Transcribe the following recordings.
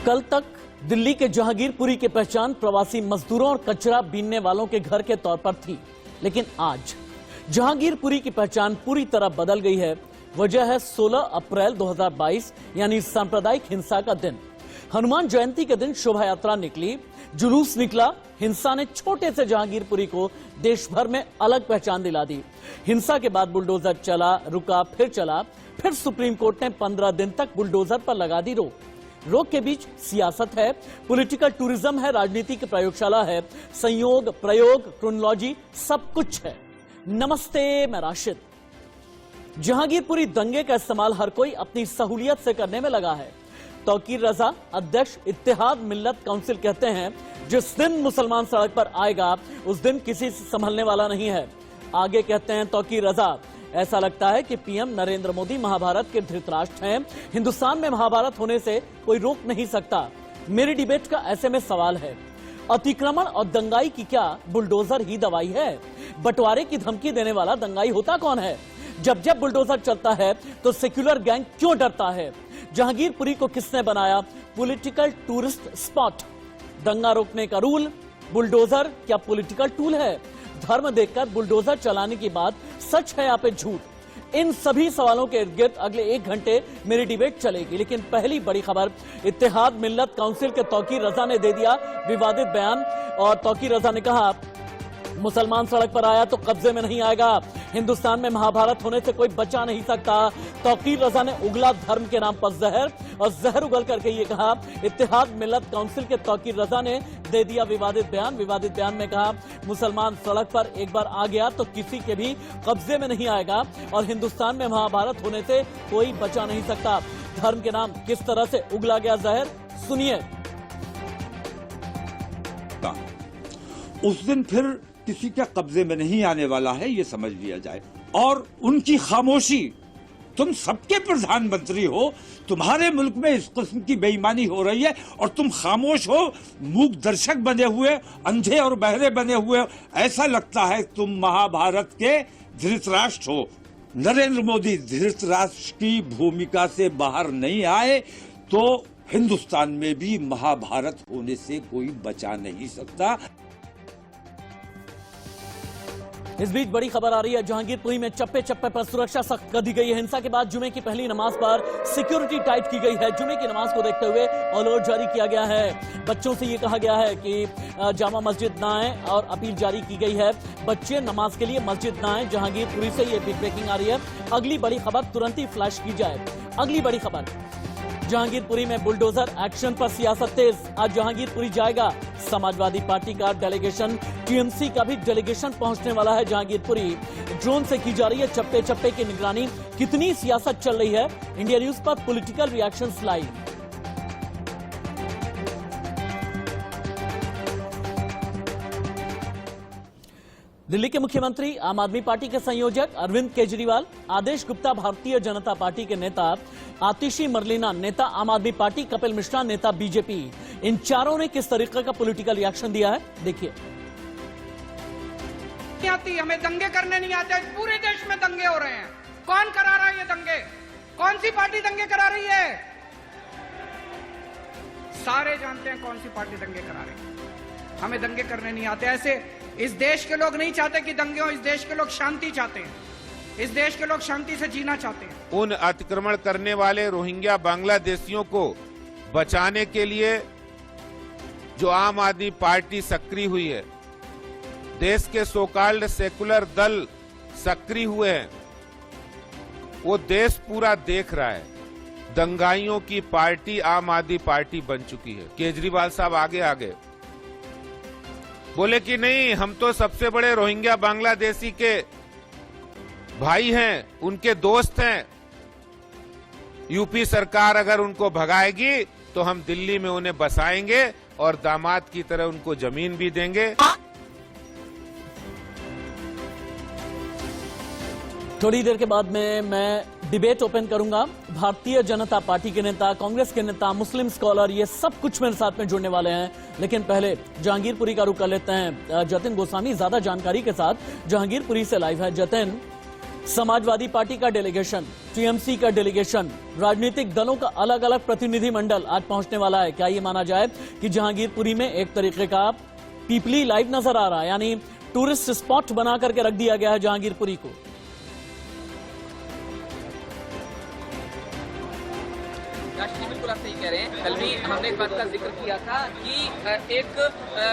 कल तक दिल्ली के जहांगीरपुरी की पहचान प्रवासी मजदूरों और कचरा बीनने वालों के घर के तौर पर थी, लेकिन आज जहांगीरपुरी की पहचान पूरी तरह बदल गई है। वजह है 16 अप्रैल 2022 यानी सांप्रदायिक हिंसा का दिन। हनुमान जयंती के दिन शोभा यात्रा निकली, जुलूस निकला। हिंसा ने छोटे से जहांगीरपुरी को देश भर में अलग पहचान दिला दी। हिंसा के बाद बुलडोजर चला, रुका, फिर चला, फिर सुप्रीम कोर्ट ने 15 दिन तक बुलडोजर पर लगा दी रोक के बीच सियासत है, पॉलिटिकल टूरिज्म है, राजनीति की प्रयोगशाला है, संयोग, प्रयोग, क्रोनोलॉजी सब कुछ है। नमस्ते, मैं राशिद। जहांगीरपुरी दंगे का इस्तेमाल हर कोई अपनी सहूलियत से करने में लगा है। तौकीर रजा, अध्यक्ष इत्तेहाद मिल्लत काउंसिल कहते हैं, जिस दिन मुसलमान सड़क पर आएगा उस दिन किसी से संभलने वाला नहीं है। आगे कहते हैं तौकीर रजा, ऐसा लगता है कि पीएम नरेंद्र मोदी महाभारत के धृतराष्ट्र हैं। हिंदुस्तान में महाभारत होने से कोई रोक नहीं सकता। मेरी डिबेट का ऐसे में सवाल है, अतिक्रमण और दंगाई की क्या बुलडोजर ही दवाई है? बंटवारे की धमकी देने वाला दंगाई होता कौन है? जब जब बुलडोजर चलता है तो सेक्युलर गैंग क्यों डरता है? जहांगीरपुरी को किसने बनाया पॉलिटिकल टूरिस्ट स्पॉट? दंगा रोकने का रूल, बुलडोजर क्या पॉलिटिकल टूल है? धर्म देखकर बुलडोजर चलाने की बात सच है या फिर झूठ? इन सभी सवालों के इर्द गिर्द अगले 1 घंटे मेरी डिबेट चलेगी। लेकिन पहली बड़ी खबर, इत्तेहाद मिल्लत काउंसिल के तौकीर रजा ने दे दिया विवादित बयान। और तौकीर रजा ने कहा, मुसलमान सड़क पर आया तो कब्जे में नहीं आएगा। हिंदुस्तान में महाभारत होने से कोई बचा नहीं सकता। तौकीर रजा ने उगला धर्म के नाम पर जहर, और जहर उगल करके ये कहा, इत्तेहाद मिल्लत काउंसिल के तौकीर रजा ने दे दिया विवादित बयान। विवादित बयान में कहा, मुसलमान सड़क पर एक बार आ गया तो किसी के भी कब्जे में नहीं आएगा, और हिंदुस्तान में महाभारत होने से कोई बचा नहीं सकता। धर्म के नाम किस तरह से उगला गया जहर, सुनिए। उस दिन फिर किसी के कब्जे में नहीं आने वाला है, ये समझ लिया जाए। और उनकी खामोशी, तुम सबके प्रधानमंत्री हो, तुम्हारे मुल्क में इस किस्म की बेईमानी हो रही है और तुम खामोश हो, मूक दर्शक बने हुए, अंधे और बहरे बने हुए। ऐसा लगता है तुम महाभारत के धृतराष्ट्र हो। नरेंद्र मोदी धृतराष्ट्र की भूमिका से बाहर नहीं आए तो हिंदुस्तान में भी महाभारत होने से कोई बचा नहीं सकता। इस बीच बड़ी खबर आ रही है, जहांगीरपुरी में चप्पे चप्पे पर सुरक्षा सख्त कर दी गई है। हिंसा के बाद जुमे की पहली नमाज पर सिक्योरिटी टाइट की गई है। जुमे की नमाज को देखते हुए अलर्ट जारी किया गया है। बच्चों से ये कहा गया है कि जामा मस्जिद ना आए, और अपील जारी की गई है, बच्चे नमाज के लिए मस्जिद ना आए। जहांगीरपुरी से ये बिग ब्रेकिंग आ रही है। अगली बड़ी खबर तुरंत ही फ्लैश की जाए। अगली बड़ी खबर, जहांगीरपुरी में बुलडोजर एक्शन पर सियासत तेज। आज जहांगीरपुरी जाएगा समाजवादी पार्टी का डेलीगेशन, टीएमसी का भी डेलीगेशन पहुंचने वाला है जहांगीरपुरी। ड्रोन से की जा रही है चप्पे चप्पे की निगरानी। कितनी सियासत चल रही है, इंडिया न्यूज पर पॉलिटिकल रिएक्शंस लाइव। दिल्ली के मुख्यमंत्री, आम आदमी पार्टी के संयोजक अरविंद केजरीवाल, आदेश गुप्ता भारतीय जनता पार्टी के नेता, आतिशी मरलीना नेता आम आदमी पार्टी, कपिल मिश्रा नेता बीजेपी, इन चारों ने किस तरीके का पॉलिटिकल रिएक्शन दिया है, देखिए। हमें दंगे करने नहीं आते। पूरे देश में दंगे हो रहे हैं। कौन करा रहा है ये दंगे? कौन सी पार्टी दंगे करा रही है? सारे जानते हैं कौन सी पार्टी दंगे करा रही है। हमें दंगे करने नहीं आते। ऐसे इस देश के लोग नहीं चाहते कि दंगे हो। इस देश के लोग शांति चाहते हैं। इस देश के लोग शांति से जीना चाहते हैं। उन अतिक्रमण करने वाले रोहिंग्या बांग्लादेशियों को बचाने के लिए जो आम आदमी पार्टी सक्रिय हुई है, देश के सोकॉल्ड सेकुलर दल सक्रिय हुए हैं, वो देश पूरा देख रहा है। दंगाइयों की पार्टी आम आदमी पार्टी बन चुकी है। केजरीवाल साहब आगे बोले कि नहीं, हम तो सबसे बड़े रोहिंग्या बांग्लादेशी के भाई हैं, उनके दोस्त हैं। यूपी सरकार अगर उनको भगाएगी तो हम दिल्ली में उन्हें बसाएंगे और दामाद की तरह उनको जमीन भी देंगे। थोड़ी देर के बाद में मैं डिबेट ओपन करूंगा। भारतीय जनता पार्टी के नेता, कांग्रेस के नेता, मुस्लिम स्कॉलर, ये सब कुछ मेरे साथ में जुड़ने वाले हैं। लेकिन पहले जहांगीरपुरी का रुख कर लेते हैं जतिन गोस्वामी ज्यादा जानकारी के साथ जहांगीरपुरी से लाइव है। जतिन, समाजवादी पार्टी का डेलीगेशन, टीएमसी का डेलीगेशन, राजनीतिक दलों का अलग अलग प्रतिनिधि मंडल आज पहुंचने वाला है। क्या ये माना जाए कि जहांगीरपुरी में एक तरीके का पीपली लाइव नजर आ रहा है, यानी टूरिस्ट स्पॉट बना करके रख दिया गया है जहांगीरपुरी को। बिल्कुल आप सही कह रहे हैं। कल भी हमने एक बात का जिक्र किया था कि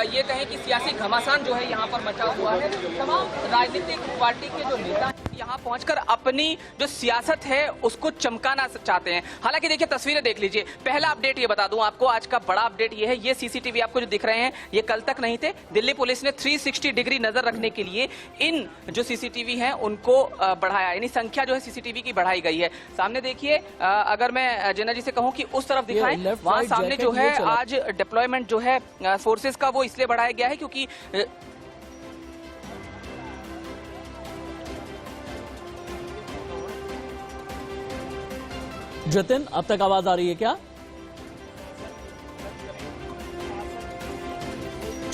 ये कहें कि सियासी घमासान जो है यहाँ पर मचा हुआ है। तमाम राजनीतिक पार्टी के जो नेता यहाँ पहुंचकर अपनी जो सियासत है उसको चमकाना चाहते हैं। हालांकि देखिए तस्वीरें देख लीजिए। पहला अपडेट ये बता दूं आपको, आज का बड़ा अपडेट ये है, ये सीसीटीवी आपको जो दिख रहे हैं ये कल तक नहीं थे। दिल्ली पुलिस ने 360 डिग्री नजर रखने के लिए इन जो सीसीटीवी हैं उनको बढ़ाया, यानी संख्या जो है सीसीटीवी की बढ़ाई गई है। सामने देखिए, अगर मैं जेना जी से कहूं कि उस तरफ दिखाएं, वहां सामने जो है आज डिप्लॉयमेंट जो है फोर्सेस का वो इसलिए बढ़ाया गया है क्योंकि जतिन, अब तक आवाज आ रही है क्या?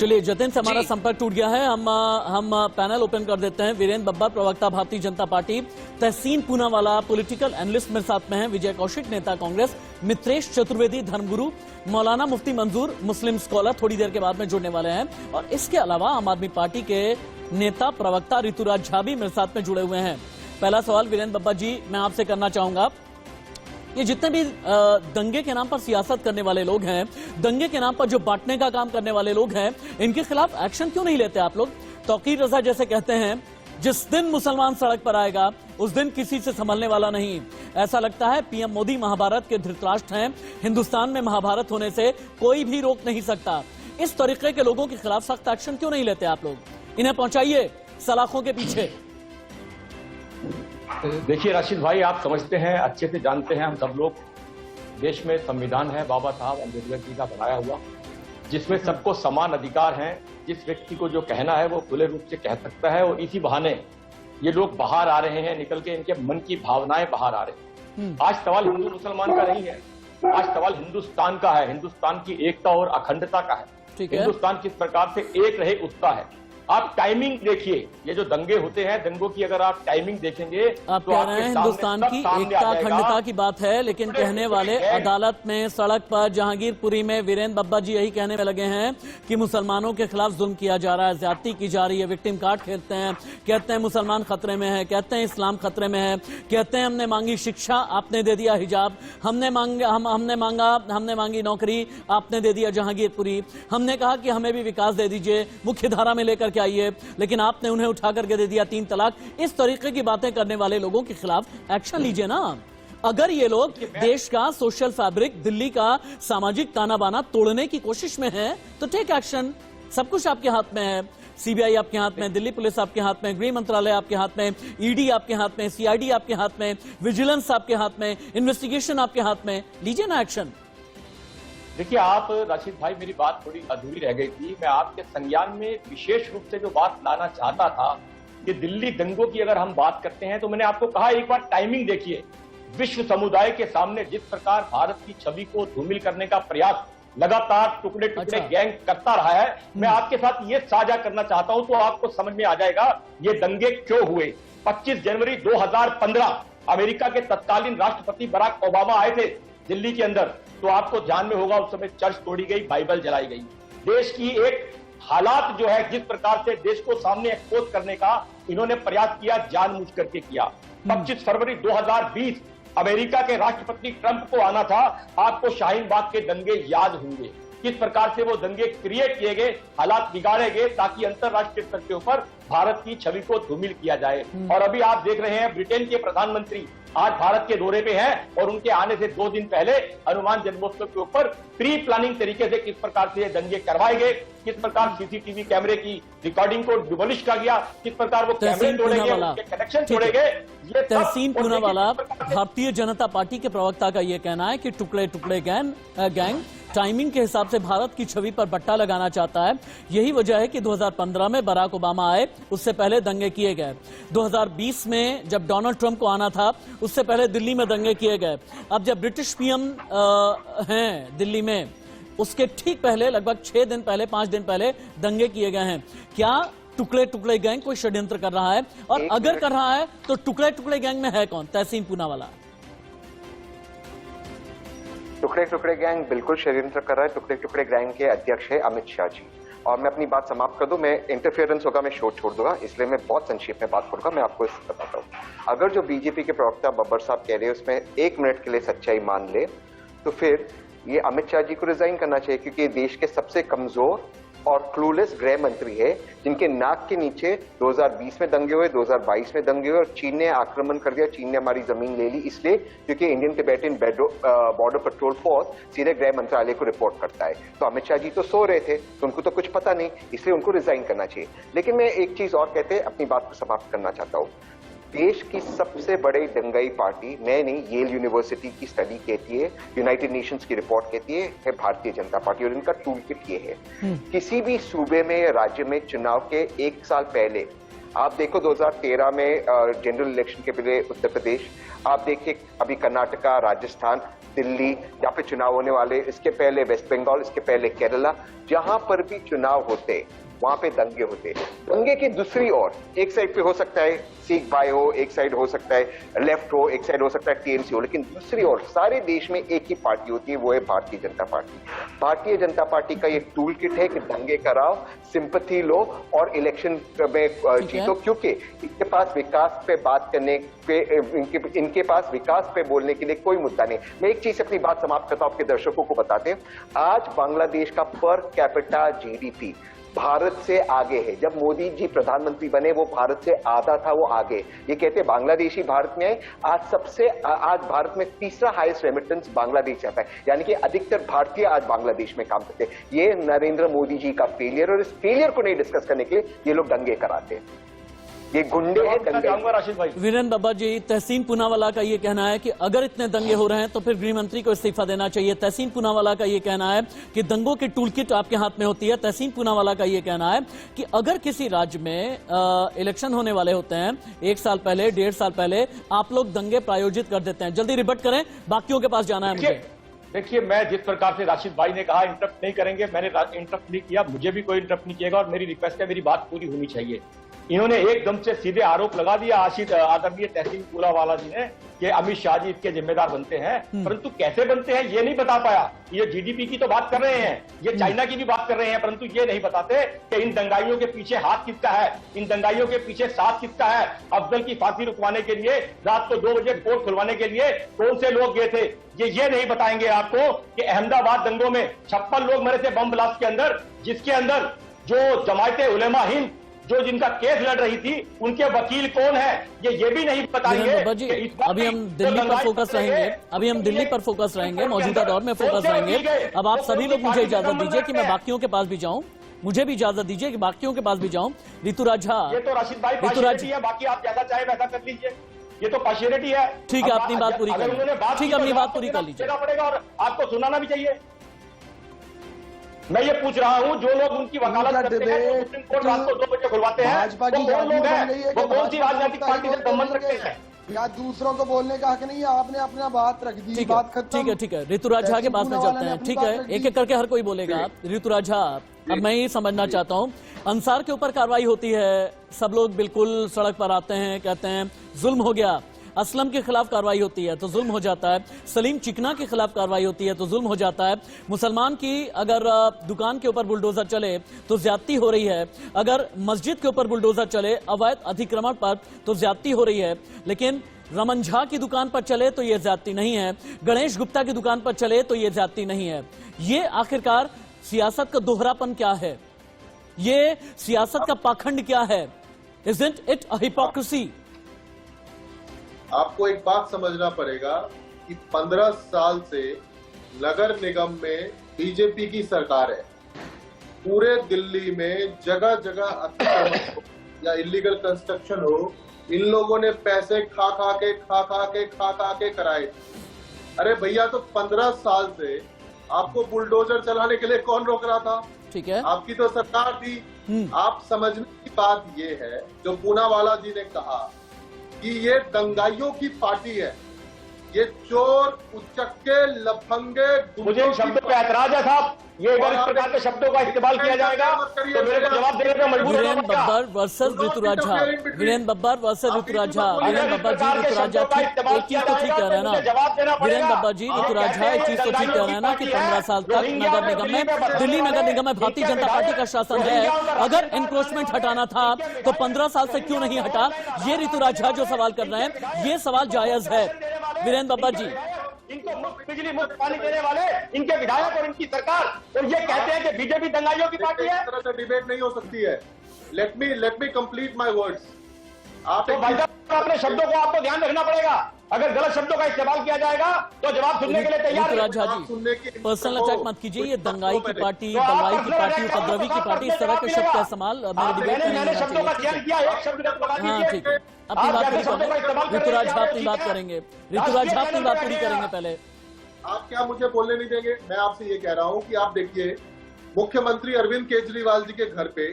चलिए, जतिन से हमारा संपर्क टूट गया है। हम पैनल ओपन कर देते हैं। वीरेंद्र बब्बर, प्रवक्ता भारतीय जनता पार्टी, तहसीन पूनावाला पॉलिटिकल एनालिस्ट मेरे साथ में हैं, विजय कौशिक, नेता कांग्रेस, मित्रेश चतुर्वेदी, धर्मगुरु, मौलाना मुफ्ती मंजूर, मुस्लिम स्कॉलर, थोड़ी देर के बाद में जुड़ने वाले हैं। और इसके अलावा आम आदमी पार्टी के नेता प्रवक्ता ऋतुराज झा भी मेरे साथ में जुड़े हुए हैं। पहला सवाल वीरेंद्र बब्बर जी मैं आपसे करना चाहूंगा, ये जितने भी दंगे के नाम पर सियासत करने वाले लोग हैं, दंगे के नाम पर जो बांटने का काम करने वाले लोग हैं, इनके खिलाफ एक्शन क्यों नहीं लेते आप लोग? तौकीर रजा जैसे कहते हैं, जिस दिन मुसलमान सड़क पर आएगा उस दिन किसी से संभलने वाला नहीं। ऐसा लगता है पीएम मोदी महाभारत के धृतराष्ट्र हैं, हिंदुस्तान में महाभारत होने से कोई भी रोक नहीं सकता। इस तरीके के लोगों के खिलाफ सख्त एक्शन क्यों नहीं लेते आप लोग? इन्हें पहुंचाइए सलाखों के पीछे। देखिए राशिद भाई, आप समझते हैं, अच्छे से जानते हैं हम सब लोग, देश में संविधान है बाबा साहब अम्बेडकर जी का बनाया हुआ, जिसमें सबको समान अधिकार हैं। जिस व्यक्ति को जो कहना है वो खुले रूप से कह सकता है, और इसी बहाने ये लोग बाहर आ रहे हैं, निकल के इनके मन की भावनाएं बाहर आ रही हैं। आज सवाल हिंदू मुसलमान का नहीं है, आज सवाल हिंदुस्तान का है, हिंदुस्तान की एकता और अखंडता का है। हिंदुस्तान किस प्रकार से एक रहे उसका है। आप टाइमिंग देखिए, ये जो दंगे होते हैं, दंगों की अगर आप टाइमिंग देखेंगे आप तो कह रहे हैं हिंदुस्तान की एकता अखंडता की बात है, लेकिन कहने वाले अदालत में, सड़क पर, जहांगीरपुरी में वीरेंद्र बब्बर जी यही कहने में लगे हैं कि मुसलमानों के खिलाफ जुल्म किया जा रहा है, ज्यादती की जा रही है। विक्टिम कार्ड खेलते हैं, कहते हैं मुसलमान खतरे में है, कहते हैं इस्लाम खतरे में है, कहते हैं हमने मांगी शिक्षा, आपने दे दिया हिजाब, हमने मांगी नौकरी, आपने दे दिया जहांगीरपुरी, हमने कहा कि हमें भी विकास दे दीजिए, मुख्य धारा में लेकर आइए, लेकिन आपने उन्हें उठा करके दे दिया 3 तलाक। इस तरीके की बातें करने वाले लोगों के खिलाफ एक्शन लीजिए ना। अगर ये लोग देश का सोशल फैब्रिक, दिल्ली का सामाजिक ताना बाना तोड़ने की कोशिश में हैं, तो टेक एक्शन। सब कुछ आपके हाथ में है। सीबीआई आपके हाथ में, दिल्ली पुलिस आपके हाथ में, गृह मंत्रालय आपके हाथ में, ईडी आपके हाथ में, सीआईडी आपके हाथ में, विजिलेंस आपके हाथ में, इन्वेस्टिगेशन आपके हाथ में, लीजिए ना एक्शन। देखिए आप राशिद भाई, मेरी बात थोड़ी अधूरी रह गई थी। मैं आपके संज्ञान में विशेष रूप से जो बात लाना चाहता था कि दिल्ली दंगों की अगर हम बात करते हैं, तो मैंने आपको कहा एक बार टाइमिंग देखिए। विश्व समुदाय के सामने जिस प्रकार भारत की छवि को धूमिल करने का प्रयास लगातार टुकड़े टुकड़े गैंग करता रहा है, मैं आपके साथ ये साझा करना चाहता हूं, तो आपको समझ में आ जाएगा ये दंगे क्यों हुए। 25 जनवरी 2015 अमेरिका के तत्कालीन राष्ट्रपति बराक ओबामा आए थे दिल्ली के अंदर, तो आपको ध्यान में होगा उस समय चर्च तोड़ी गई, बाइबल जलाई गई। देश की एक हालात जो है, जिस प्रकार से देश को सामने एक्सपोज करने का इन्होंने प्रयास किया, जानबूझ करके किया। 25 फरवरी 2020 अमेरिका के राष्ट्रपति ट्रंप को आना था। आपको शाहीन बाग के दंगे याद होंगे, किस प्रकार से वो दंगे क्रिएट किए गए, हालात बिगाड़े गए, ताकि अंतरराष्ट्रीय स्तर के ऊपर भारत की छवि को धूमिल किया जाए। और अभी आप देख रहे हैं ब्रिटेन के प्रधानमंत्री आज भारत के दौरे पे हैं, और उनके आने से 2 दिन पहले हनुमान जन्मोत्सव के ऊपर प्री प्लानिंग तरीके से किस प्रकार से ये दंगे करवाए गए, किस प्रकार सीसीटीवी कैमरे की रिकॉर्डिंग को डिमोलिश किया गया, किस प्रकार वो कैमरे तोड़े गए, उनके कनेक्शन तोड़े गए। तहसीन पूनावाला, भारतीय जनता पार्टी के प्रवक्ता का यह कहना है कि टुकड़े टुकड़े गैंग टाइमिंग के हिसाब से भारत की छवि पर बट्टा लगाना चाहता है। यही वजह है कि 2015 में बराक ओबामा आए, उससे पहले दंगे किए गए। 2020 में जब डोनाल्ड ट्रंप को आना था, उससे पहले दिल्ली में दंगे किए गए। अब जब ब्रिटिश पीएम हैं दिल्ली में, उसके ठीक पहले लगभग 6 दिन पहले, 5 दिन पहले दंगे किए गए हैं। क्या टुकड़े टुकड़े गैंग कोई षड्यंत्र कर रहा है, और अगर कर रहा है तो टुकड़े टुकड़े गैंग में है कौन? तहसीन पूनावाला। टुकड़े टुकड़े गैंग बिल्कुल षड्यंत्र कर रहा है। टुकड़े टुकड़े गैंग के अध्यक्ष है अमित शाह जी। और मैं अपनी बात समाप्त कर दूं, मैं इंटरफेरेंस होगा, मैं शो छोड़ दूंगा, इसलिए मैं बहुत संक्षेप में बात करूंगा। मैं आपको बताता हूं, अगर जो बीजेपी के प्रवक्ता बब्बर साहब कह रहे हैं उसमें 1 मिनट के लिए सच्चाई मान ले, तो फिर ये अमित शाह जी को रिजाइन करना चाहिए, क्योंकि ये देश के सबसे कमजोर और क्लूलेस गृह मंत्री है, जिनके नाक के नीचे 2020 में दंगे हुए, 2022 में दंगे हुए, और चीन ने आक्रमण कर दिया, चीन ने हमारी जमीन ले ली, इसलिए क्योंकि Indian Tibetan border patrol force सीधे गृह मंत्रालय को रिपोर्ट करता है। तो अमित शाह जी तो सो रहे थे, तो उनको तो कुछ पता नहीं, इसलिए उनको रिजाइन करना चाहिए। लेकिन मैं एक चीज और कहते अपनी बात को समाप्त करना चाहता हूं। देश की सबसे बड़ी दंगाई पार्टी, मैं नहीं, येल यूनिवर्सिटी की स्टडी कहती है, यूनाइटेड नेशंस की रिपोर्ट कहती है भारतीय जनता पार्टी, और इनका टूल किट ये है। किसी भी सूबे में या राज्य में चुनाव के 1 साल पहले, आप देखो 2013 में जनरल इलेक्शन के पहले उत्तर प्रदेश, आप देखिए अभी कर्नाटका, राजस्थान, दिल्ली जहाँ पे चुनाव होने वाले, इसके पहले वेस्ट बंगाल, इसके पहले केरला, जहां पर भी चुनाव होते वहां पे दंगे होते। दंगे की दूसरी ओर, एक साइड पे हो सकता है सिख भाई हो, एक साइड हो सकता है लेफ्ट हो, एक साइड हो सकता है टीएमसी हो, लेकिन दूसरी ओर सारे देश में एक ही पार्टी होती है, वो है भारतीय जनता पार्टी। भारतीय जनता पार्टी का ये टूल किट है कि दंगे कराओ, सिंपैथी लो और इलेक्शन में जीतो, क्योंकि इनके पास विकास पे बात करने पे, इनके पास विकास पे बोलने के लिए कोई मुद्दा नहीं। मैं एक चीज अपनी बात समाप्त करता हूं, आपके दर्शकों को बताते हैं। आज बांग्लादेश का पर कैपिटा जीडीपी भारत से आगे है। जब मोदी जी प्रधानमंत्री बने, वो भारत से आधा था, वो आगे। ये कहते हैं बांग्लादेशी भारत में आए। आज भारत में तीसरा हाईएस्ट रेमिटेंस बांग्लादेश आता है, यानी कि अधिकतर भारतीय आज बांग्लादेश में काम करते हैं। ये नरेंद्र मोदी जी का फेलियर, और इस फेलियर को नहीं डिस्कस करने के लिए ये लोग दंगे कराते हैं। ये गुंडे हैं, दंगे। राशिद भाई, वीरेंद्र बाबा जी, तहसीन पूनावाला का ये कहना है कि अगर इतने दंगे हो रहे हैं तो फिर गृह मंत्री को इस्तीफा देना चाहिए। तहसीन पूनावाला का ये कहना है कि दंगों की टूलकिट आपके हाथ में होती है। तहसीन पूनावाला का ये कहना है कि अगर किसी राज्य में इलेक्शन होने वाले होते हैं 1 साल पहले, 1.5 साल पहले, आप लोग दंगे प्रायोजित कर देते हैं। जल्दी रिबट करें, बाकियों के पास जाना है मुझे। देखिए, मैं जिस प्रकार से राशिद भाई ने कहा इंटरप्ट नहीं करेंगे, मैंने इंटरप्ट नहीं किया, मुझे भी कोई इंटरप्ट नहीं किएगा, और मेरी रिक्वेस्ट है, मेरी बात पूरी होनी चाहिए। इन्होंने एकदम से सीधे आरोप लगा दिया आदरणीय तहसीन पूनावाला जी ने कि अमित शाह जी इसके जिम्मेदार बनते हैं, परंतु कैसे बनते हैं ये नहीं बता पाया। ये जीडीपी की तो बात कर रहे हैं, ये चाइना की भी बात कर रहे हैं, परंतु ये नहीं बताते कि इन दंगाइयों के पीछे हाथ किसका है, इन दंगाइयों के पीछे साथ किसका है। अफजल की फांसी रुकवाने के लिए, रात को 2 बजे कोर्ट खुलवाने के लिए कौन से लोग गए थे, ये नहीं बताएंगे आपको कि अहमदाबाद दंगों में 56 लोग मरे थे बम ब्लास्ट के अंदर, जिसके अंदर जो जमायते उलेमा हिंद जो जिनका केस लड़ रही थी, उनके वकील कौन है, ये भी नहीं बताएंगे। अभी हम दिल्ली पर फोकस रहेंगे, मौजूदा दौर में फोकस रहेंगे। अब आप सभी लोग मुझे इजाजत दीजिए कि मैं बाकियों के पास भी जाऊं, मुझे भी इजाजत दीजिए कि बाकियों के पास भी जाऊं। ऋतुराज झा, ये तो राशिद भाई पार्शियलिटी है, बाकी आप जैसा चाहे वैसा कर लीजिए, ये तो पार्शियलिटी है। ठीक है, अपनी बात पूरी कर लीजिए। ठीक है, अपनी बात पूरी कर लीजिए। पड़ेगा और आपको सुनाना भी चाहिए। मैं ये पूछ रहा हूँ, जो लोग उनकी वकालत करते हैं, जो सुप्रीम कोर्ट रात को 2 बजे खुलवाते हैं, वो कौन लोग हैं, वो कौन सी राजनीतिक पार्टी से संबंध रखते हैं? या दूसरों को बोलने का हक नहीं है, आपने अपना बात रख दी, बात खत्म। ठीक है, ऋतुराज झा के पास में चलते हैं। ठीक है, एक एक करके हर कोई बोलेगा। ऋतुराज झा, अब मैं ये समझना चाहता हूँ, अंसार के ऊपर कार्रवाई होती है, सब लोग बिल्कुल सड़क पर आते हैं, कहते हैं जुल्म हो गया। असलम के खिलाफ कार्रवाई होती है तो जुल्म हो जाता है। सलीम चिकना के खिलाफ कार्रवाई होती है तो जुल्म हो जाता है। मुसलमान की अगर दुकान के ऊपर बुलडोजर चले तो ज्यादती हो रही है। अगर मस्जिद के ऊपर बुलडोजर चले अवैध अतिक्रमण पर तो ज्यादती हो रही है। लेकिन रमन झा की दुकान पर चले तो ये ज्यादती नहीं है, गणेश गुप्ता की दुकान पर चले तो ये ज्यादती नहीं है। ये आखिरकार सियासत का दोहरापन क्या है, ये सियासत का पाखंड क्या है? Isn't it a hypocrisy? आपको एक बात समझना पड़ेगा कि 15 साल से नगर निगम में बीजेपी की सरकार है। पूरे दिल्ली में जगह जगह अतिक्रमण हो या इलीगल कंस्ट्रक्शन हो, इन लोगों ने पैसे खा खा के कराए। अरे भैया, तो 15 साल से आपको बुलडोजर चलाने के लिए कौन रोक रहा था? ठीक है, आपकी तो सरकार थी। आप समझने की बात ये है, जो पूनावाला जी ने कहा कि ये दंगाइयों की पार्टी है, ये चोर, उचक्के, लफंगे, मुझे इन शब्दों पे ऐतराज है साहब। ये अगर इस प्रकार के शब्दों का इस्तेमाल किया जाएगा तो मेरे को जवाब देने पे मजबूर होना वीरेन पड़ेगा। Babbar versus Rituraj Jha, Viren Babbar versus Rituraj Jha. वीरेन बब्बर जी ऋतुराज झा एक चीज तो ठीक कह रहे हैं ना, वीरेन बब्बर जी ऋतुराज झा एक चीज तो ठीक कह रहे हैं ना कि 15 साल तक नगर निगम में, दिल्ली नगर निगम में भारतीय जनता पार्टी का शासन है। अगर इंक्रोचमेंट हटाना था तो 15 साल से क्यों नहीं हटा? ये ऋतुराज झा जो सवाल कर रहे हैं ये सवाल जायज है। वीरेन बब्बर जी, इनको मुफ्त बिजली मुफ्त पानी देने वाले इनके विधायक और इनकी सरकार, और ये कहते हैं कि बीजेपी दंगाइयों की पार्टी है। इस तरह से डिबेट नहीं हो सकती है। Let me complete my words. आप तो भाई साहब अपने शब्दों को आपको ध्यान रखना पड़ेगा। अगर गलत शब्दों का इस्तेमाल किया जाएगा तो जवाब सुनने के लिए तैयार ऋतुराज झा जी पर्सनल अटैक मत कीजिए। ये दंगाई की पार्टी, दलवाई की पार्टी, उपद्रवी की पार्टी, इस तरह के शब्द का इस्तेमाल मेरे डिबेट में नहीं होना शब्दों का चयन चाहिए। किया, एक शब्द लगा हाँ दीजिए। ठीक है, अपनी बात पूरी करें। ऋतुराज झा अपनी बात करेंगे, ऋतुराज झा अपनी बात पूरी करेंगे पहले। आप क्या मुझे बोलने नहीं देंगे? मैं आपसे ये कह रहा हूं कि आप देखिए, मुख्यमंत्री अरविंद केजरीवाल जी के घर पे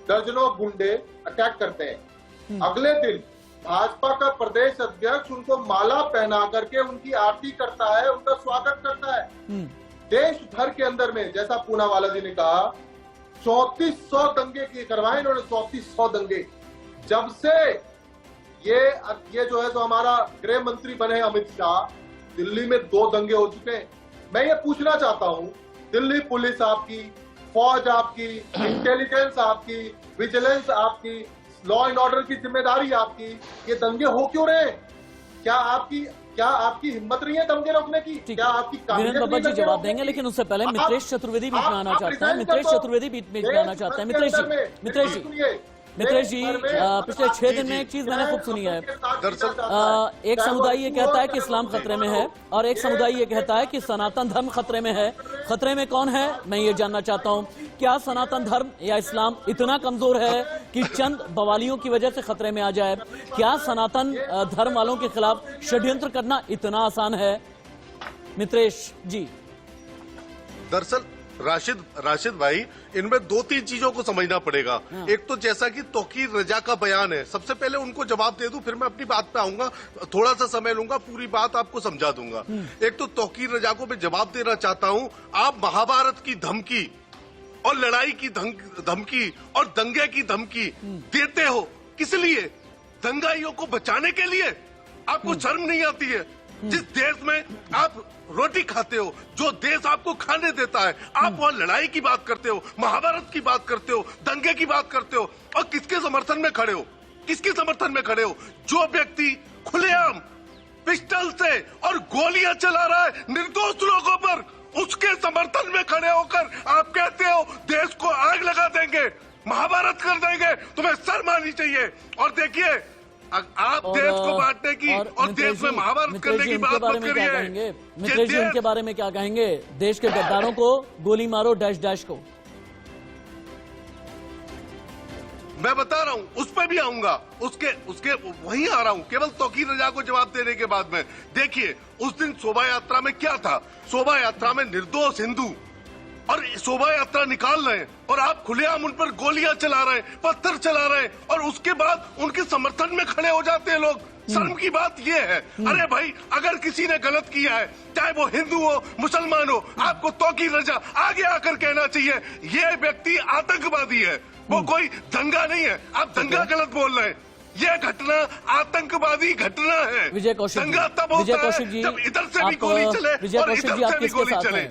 दर्जनों गुंडे अटैक करते हैं। अगले दिन भाजपा का प्रदेश अध्यक्ष उनको माला पहना करके उनकी आरती करता है, उनका स्वागत करता है। देश भर के अंदर में, जैसा पूनावाला जी ने कहा, 3400 दंगे करवाए इन्होंने, 3400 दंगे। जब से ये जो है तो हमारा गृह मंत्री बने अमित शाह, दिल्ली में 2 दंगे हो चुके हैं। मैं ये पूछना चाहता हूं, दिल्ली पुलिस आपकी, फौज आपकी, इंटेलिजेंस आपकी, विजिलेंस आपकी, लॉ एंड ऑर्डर की जिम्मेदारी आपकी, ये दंगे हो क्यों रहे? क्या आपकी हिम्मत नहीं है दंगे रोकने की? क्या आपकी वीरेन बब्बर जी जवाब देंगे, लेकिन उससे पहले मित्रेश चतुर्वेदी बीच में आना चाहते हैं। मित्रेश चतुर्वेदी बीच में आना चाहते हैं। मित्रेश जी पिछले 6 दिन में एक चीज मैंने खूब सुनी है। एक समुदाय ये कहता है कि इस्लाम खतरे में है और एक समुदाय ये कहता है कि सनातन धर्म खतरे में है। खतरे में कौन है, मैं ये जानना चाहता हूँ। क्या सनातन धर्म या इस्लाम इतना कमजोर है कि चंद बवालियों की वजह से खतरे में आ जाए? क्या सनातन धर्म वालों के खिलाफ षड्यंत्र करना इतना आसान है? मित्रेश जी। दरअसल राशिद भाई, इनमें 2-3 चीजों को समझना पड़ेगा। एक तो जैसा कि तौकीर रजा का बयान है, सबसे पहले उनको जवाब दे दूं, फिर मैं अपनी बात पे आऊंगा, थोड़ा सा समय लूंगा, पूरी बात आपको समझा दूंगा। एक तो तौकीर रजा को मैं जवाब देना चाहता हूं। आप महाभारत की धमकी और लड़ाई की धमकी और दंगे की धमकी देते हो, किस लिए? दंगाइयों को बचाने के लिए। आपको शर्म नहीं आती है? जिस देश में आप रोटी खाते हो, जो देश आपको खाने देता है, आप वहां लड़ाई की बात करते हो, महाभारत की बात करते हो, दंगे की बात करते हो, और किसके समर्थन में खड़े हो? किसके समर्थन में खड़े हो? जो व्यक्ति खुलेआम पिस्टल से और गोलियां चला रहा है निर्दोष लोगों पर, उसके समर्थन में खड़े होकर आप कहते हो देश को आग लगा देंगे, महाभारत कर देंगे। तुम्हें शर्म आनी चाहिए। और देखिए, आप देश को बांटने की और देश में महाभारत करने की बात मत करिए। मित्रेश जी उनके बारे में क्या कहेंगे? देश के गद्दारों को गोली मारो डैश डैश को। मैं बता रहा हूं, उस पर भी आऊंगा, उसके वहीं आ रहा हूं, केवल तौकीर रजा को जवाब देने के बाद में। देखिए, उस दिन शोभा यात्रा में क्या था? शोभा यात्रा में निर्दोष हिंदू और शोभा यात्रा निकाल रहे हैं और आप खुलेआम उन पर गोलियां चला रहे हैं, पत्थर चला रहे हैं, और उसके बाद उनके समर्थन में खड़े हो जाते हैं लोग। शर्म की बात यह है। अरे भाई, अगर किसी ने गलत किया है, चाहे वो हिंदू हो, मुसलमान हो, आपको तौकीर रजा आगे आकर कहना चाहिए ये व्यक्ति आतंकवादी है, वो कोई दंगा नहीं है। आप दंगा गलत बोल रहे हैं। ये घटना आतंकवादी घटना है। विजय कौशिक जी, दंगा तब होता है जब इधर से भी गोली चले और इधर से भी गोली चले।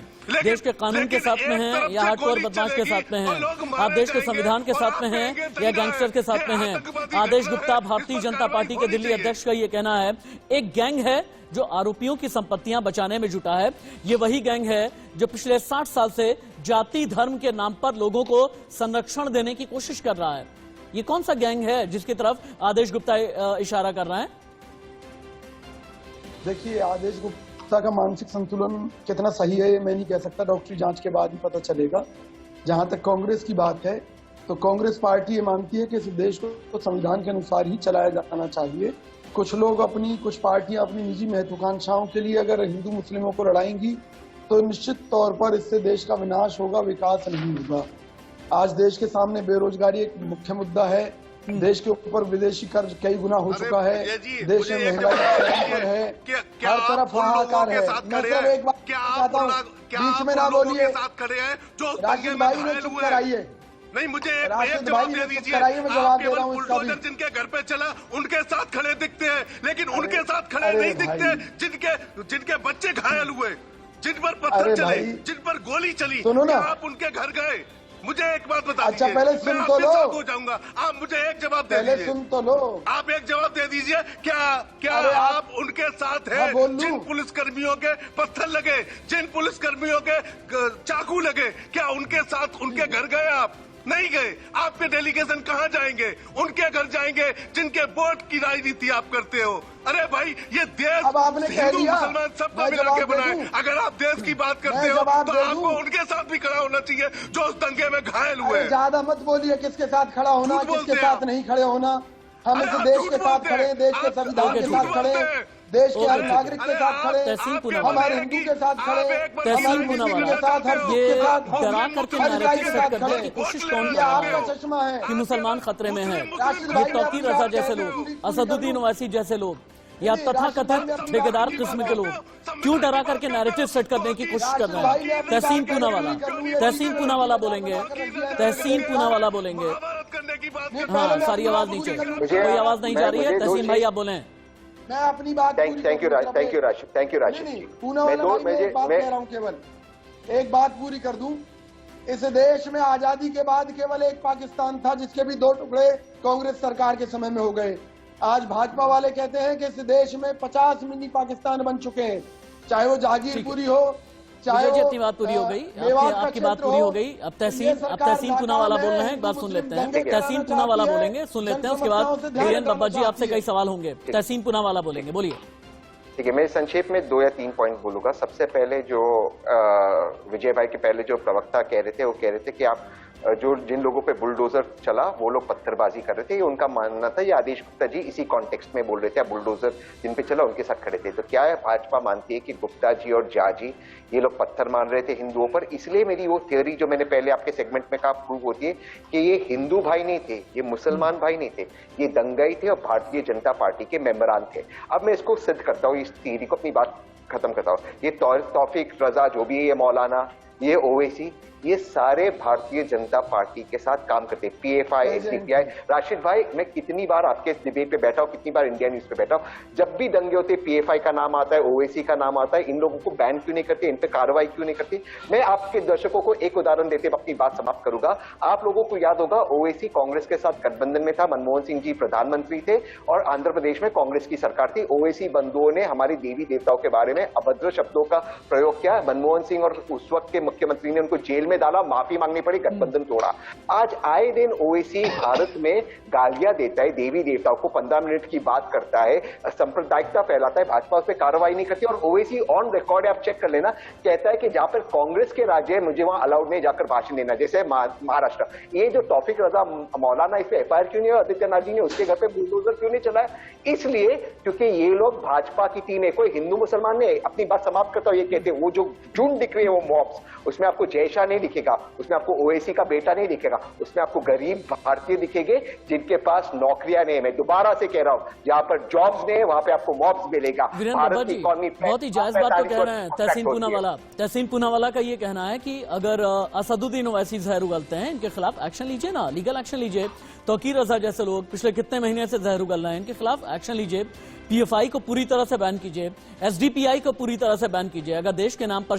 देश के कानून के साथ में हैं या हार्डकोर बदमाश के साथ में हैं? आप देश के संविधान के साथ में हैं या गैंगस्टर के साथ में हैं? आदेश गुप्ता भारतीय जनता पार्टी के दिल्ली अध्यक्ष का ये कहना है, एक गैंग है जो आरोपियों की संपत्तियां बचाने में जुटा है। ये वही गैंग है जो पिछले 60 साल से जाति धर्म के नाम पर लोगों को संरक्षण देने की कोशिश कर रहा है। ये कौन सा गैंग है जिसकी तरफ आदेश गुप्ता इशारा कर रहे हैं? देखिए, आदेश गुप्ता का मानसिक संतुलन कितना सही है ये मैं नहीं कह सकता, डॉक्टरी जांच के बाद ही पता चलेगा। जहां तक कांग्रेस की बात है, तो कांग्रेस पार्टी ये मानती है कि इस देश को संविधान के अनुसार ही चलाया जाना चाहिए। कुछ लोग कुछ पार्टियां अपनी निजी महत्वाकांक्षाओं के लिए अगर हिंदू मुस्लिमों को लड़ाएंगी तो निश्चित तौर पर इससे देश का विनाश होगा, विकास नहीं होगा। आज देश के सामने बेरोजगारी एक मुख्य मुद्दा है, देश के ऊपर विदेशी कर्ज कई गुना हो चुका है, विजय जी, देश में मुझे एक महंगाई जवाब चरम पर है, क्या हर आप तरफ उन लोगों हाहाकार के है। साथ मैं खड़े सर हैं? एक बात क्या चाहता हूँ, क्या बीच आप में उन ना लोगों बोलिए। के साथ खड़े हैं जो उस दंगे राशिद में भाई ने घायल चुप हुए? कराइए, नहीं, मुझे एक राशिद जवाब भाई दे ने चुप दीजिए। कराइए, मैं आप जवाब दे केवल रहा हूँ इसका भी। बुलडोजर जिनके घर पे चला उनके साथ खड़े दिखते हैं, लेकिन उनके साथ खड़े अरे नहीं भाई। दिखते जिनके बच्चे घायल हुए, जिन पर पत्थर अरे चले, भाई। जिन पर गोली चली। सुनो ना। क्या आप उनके घर गए? मुझे एक बात बता अच्छा, दीजिए। पहले मैं सुन तो आपके लो। साथ हो जाऊंगा। आप मुझे एक जवाब दे पहले दीजिए। सुन तो लो। आप एक जवाब दे दीजिए। क्या अरे आप उनके साथ मैं हैं बोल लूं? जिन पुलिसकर्मियों के पत्थर लगे, जिन पुलिसकर्मियों के चाकू लगे, क्या उनके साथ उनके घर गए? आप नहीं गए। आपके डेलीगेशन कहाँ जाएंगे? उनके घर जाएंगे जिनके वोट की राजनीति आप करते हो। अरे भाई, ये देश अब आपने कह हिंदू दिया, मुसलमान सबको मैं मिला के जवाब दे बनाए। दूं? अगर आप देश की बात करते मैं हो जवाब तो दे आपको दूं? उनके साथ भी खड़ा होना चाहिए जो उस दंगे में घायल हुए। अरे ज्यादा मत बोलिए, किसके साथ खड़ा होना, झूठ बोलते किसके हैं साथ नहीं खड़े होना। हम अरे इस आप देश झूठ के साथ बोलते खड़े, हैं। देश के आप संविधान के झूठ साथ खड़े, बोलते हैं। देश के हर ओके, नागरिक के साथ खड़े, तहसीन पूनावाला। हमारे हिंदू के साथ खड़े, तहसीन हमारे पूनावाला। मुस्लिम के साथ, हर सिख ये के साथ, डरा करके हर नैरेटिव इसाई के सेट साथ करने खड़े। की कोशिश कौन ये कर रहा आपका है चश्मा है कि मुसलमान खतरे में है? राशिद ये भाई ने तौकीर अपनी रजा बात जैसे कह दी, लोग, पूरी असदुद्दीन करूं। ओवैसी जैसे लोग, या नहीं, राशिद तथाकथित भाई ने अपनी ठेकेदार बात किस्म कह के दी। लोग क्यों डरा करके नैरेटिव सेट करने की कोशिश कर रहे राशिद भाई ने हैं? अपनी तहसीन बात कह दी, पूनावाला, करूं ये तहसीन भी पूनावाला करूं, बोलेंगे, करूं, तहसीन पूनावाला बोलेंगे। महाभारत करने की बात नहीं, करते हाँ, पहले मैं सारी अपनी आवाज बात नीचे, पूरी करूं। कोई आवाज नहीं जा रही है। मुझे दो तहसीन भाई चीज- आप बोलें। मैं अपनी बात पूरी थैंक यू करूं, राशिद, थैंक यू राशिद नहीं, जी। पूनावाला भाई, मैं एक बात कह रहा हूं, केवल एक बात पूरी कर दूं। इस देश में आजादी के बाद केवल एक पाकिस्तान था जिसके भी 2 टुकड़े कांग्रेस सरकार के समय में हो गए। आज भाजपा वाले कहते हैं कि इस देश में 50 मिनी पाकिस्तान बन चुके हैं, चाहे वो जहांगीरपुरी हो, चाहे विजय जी वो अपनी बात पूरी हो गई, मेवात का आपकी बात क्षेत्र पूरी हो हो। गई। अब ये तहसीन सरकार पूनावाला बोल रहे हैं, एक बात हिंदू सुन लेते मुस्लिम हैं। दंगे तहसीन कराना पूनावाला चाहती है, बोलेंगे, सुन लेते हैं, उसके जन बाद समस्याओं से ध्यान धीरेन्द्र हटाना बाबा जी आपसे चाहती कई है। सवाल होंगे। तहसीन पूनावाला बोलेंगे, बोलिए। ठीक है, मैं संक्षेप में 2 या 3 पॉइंट बोलूंगा। सबसे पहले जो विजय भाई के पहले जो प्रवक्ता कह रहे थे, वो कह रहे थे कि आप जिन लोगों पे बुलडोजर चला वो लोग पत्थरबाजी कर रहे थे। ये उनका मानना था। ये आदेश गुप्ता जी इसी कॉन्टेक्स्ट में बोल रहे थे, बुलडोजर जिन पे चला उनके साथ खड़े थे। तो क्या है, भाजपा मानती है कि गुप्ता जी और झा जी ये लोग पत्थर मार रहे थे हिंदुओं पर। इसलिए मेरी वो थ्योरी जो मैंने पहले आपके सेगमेंट में कहा प्रूव होती है कि ये हिंदू भाई नहीं थे, ये मुसलमान भाई नहीं थे, ये दंगाई थे और भारतीय जनता पार्टी के मेंबरान थे। अब मैं इसको सिद्ध करता हूँ, इस थ्योरी को, अपनी बात खत्म करता हूँ। ये तौफीक रजा जो भी है, ये मौलाना, ये ओवैसी, ये सारे भारतीय जनता पार्टी के साथ काम करते हैं। PFI, SDPI. राशिद भाई, मैं कितनी बार आपके डिबेट पे बैठा हूं, कितनी बार इंडिया न्यूज पे बैठा हूं, जब भी दंगे होते पीएफआई का नाम आता है, ओवैसी का नाम आता है। इन लोगों को बैन क्यों नहीं करते, इन पे कार्रवाई क्यों नहीं करते? मैं आपके दर्शकों को एक उदाहरण देते अपनी बात समाप्त करूंगा। आप लोगों को याद होगा, ओवैसी कांग्रेस के साथ गठबंधन में था, मनमोहन सिंह जी प्रधानमंत्री थे और आंध्र प्रदेश में कांग्रेस की सरकार थी। ओवैसी बंधुओं ने हमारी देवी देवताओं के बारे में अभद्र शब्दों का प्रयोग किया। मनमोहन सिंह और उस वक्त के मुख्यमंत्री ने उनको जेल में डाला, माफी मांगनी पड़ी, गठबंधन तोड़ा। आज आए दिन ओवैसी भारत में गालियां देता है, देवी देवताओं को 15 मिनट की बात करता है, सांप्रदायिकता फैलाता है। भाजपा उस पर कार्रवाई नहीं करती। और ओवैसी ऑन रिकॉर्ड आप चेक कर लेना, कहता है कि जहां पर कांग्रेस के राज्य है मुझे वहां अलाउड नहीं जाकर भाषण देना, जैसे महाराष्ट्र। ये जो तौफीक रजा मौलाना, इस पे एफआईआर क्यों नहीं है? आदित्यनाथ जी ने उसके घर पे बुलडोजर क्यों नहीं चलाया? इसलिए क्योंकि ये लोग भाजपा की टीम है, कोई हिंदू मुसलमान नहीं। अपनी बात समाप्त करता हूं, ये कहते हैं वो जो झुंड दिख रही है वो मॉब्स, उसमें आपको जयशाह नहीं दिखेगा, उसमें आपको ओवैसी का बेटा नहीं दिखेगा, उसमें आपको गरीब भारतीय दिखेंगे जिनके पास नौकरियां नहीं है। मैं दोबारा से कह रहा हूं, जहां पर जॉब्स नहीं है वहां पे आपको मॉब्स मिलेगा। वीरेंद्र बाबा जी बहुत ही जायज बात तो कह रहे हैं तहसीन पूनावाला का ये कहना है कि अगर असदुद्दीन ओवैसी जहर उगलते हैं, इनके खिलाफ एक्शन लीजिए ना, लीगल एक्शन लीजिए। तौकीर रजा जैसे लोग पिछले कितने महीने से जहर उगल रहे हैं, इनके खिलाफ एक्शन लीजिए। पीएफआई को पूरी तरह से बैन कीजिए, एसडीपीआई को पूरी तरह से बैन कीजिए। अगर देश के नाम पर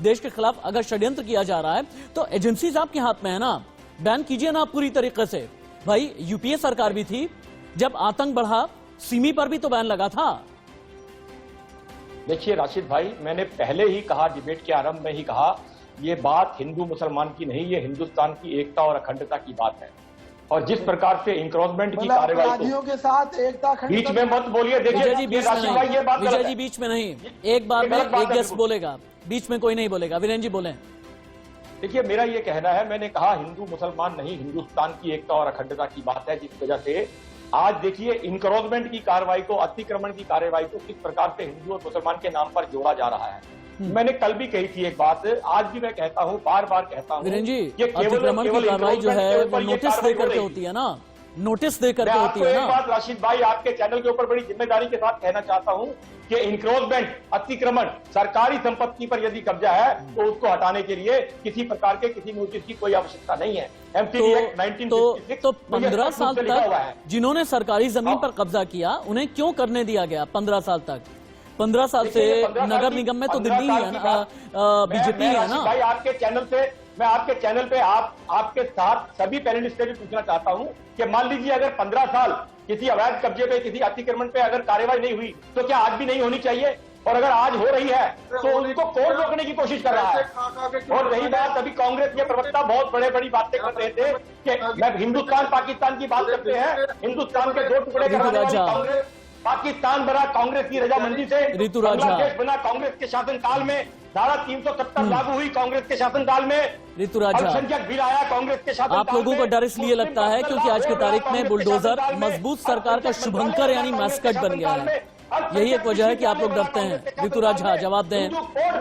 देश के खिलाफ अगर षड्यंत्र किया जा रहा है तो एजेंसीज आपके हाथ में है ना, बैन कीजिए ना पूरी तरीके से। भाई यूपीए सरकार भी थी, जब आतंक बढ़ा सिमी पर भी तो बैन लगा था। देखिए राशिद भाई, मैंने पहले ही कहा, डिबेट के आरंभ में ही कहा, ये बात हिंदू मुसलमान की नहीं, ये हिंदुस्तान की एकता और अखंडता की बात है। और जिस प्रकार से इंक्रोचमेंट की कार्रवाई अपराधियों के साथ एकता बीच में मत बोलिए। विजय जी देखिए बीच में राशिद भाई, ये बात नहीं, विजय गलत जी है। बीच में नहीं, एक बार में एक गेस्ट बोलेगा, बीच में कोई नहीं बोलेगा। वीरेंद्र जी बोले। देखिए मेरा ये कहना है, मैंने कहा हिंदू मुसलमान नहीं, हिंदुस्तान की एकता और अखंडता की बात है। जिस वजह से आज देखिए इंक्रोचमेंट की कार्रवाई को, अतिक्रमण की कार्रवाई को किस प्रकार से हिंदू और मुसलमान के नाम पर जोड़ा जा रहा है। मैंने कल भी कही थी एक बात, आज भी मैं कहता हूं, बार बार कहता हूं, वीरेंद्र जी ये केवल अतिक्रमण की कार्रवाई जो है वो केवल ये नोटिस कार्रवाई देकर हो के रही होती है ना, नोटिस दे करके मैं होती आपको है एक ना। बात राशिद भाई आपके चैनल के ऊपर बड़ी जिम्मेदारी के साथ कहना चाहता हूं कि इंक्रोचमेंट, अतिक्रमण, सरकारी संपत्ति पर यदि कब्जा है तो उसको हटाने के लिए किसी प्रकार के किसी नोटिस की कोई आवश्यकता नहीं है। एमसीडी एक्ट 1966 तो 15 साल लिखा हुआ है। तक जिन्होंने सरकारी जमीन पर कब्जा किया उन्हें क्यों करने दिया गया 15 साल तक? 15 साल से नगर निगम में तो दिल्ली ही है ना, बीजेपी है ना। भाई आपके चैनल से मैं आपके चैनल पे आपके साथ सभी पैनलिस्ट से भी पूछना चाहता हूं कि मान लीजिए अगर 15 साल किसी अवैध कब्जे पे, किसी अतिक्रमण पे अगर कार्रवाई नहीं हुई तो क्या आज भी नहीं होनी चाहिए? और अगर आज हो रही है तो उनको कौन रोकने की कोशिश कर रहा है? और रही बात, अभी कांग्रेस के प्रवक्ता बहुत बड़ी बातें कर रहे थे कि मैं हिंदुस्तान पाकिस्तान की बात करते हैं, हिंदुस्तान के 2 टुकड़े करने वाली कांग्रेस, पाकिस्तान बना कांग्रेस की रजामंदी से, ऋतु राजा बांग्लादेश बना कांग्रेस के शासनकाल में, धारा 370 लागू हुई कांग्रेस के शासनकाल में, ऋतु राजा अल्पसंख्यक बिल आया कांग्रेस के शासनकाल में। आप लोगों को डर इसलिए लगता है क्योंकि आज की तारीख में बुलडोजर मजबूत सरकार का शुभंकर यानी मैस्कट बन गया है। यही एक वजह है कि आप लोग डरते हैं। ऋतुराज झा जवाब दें।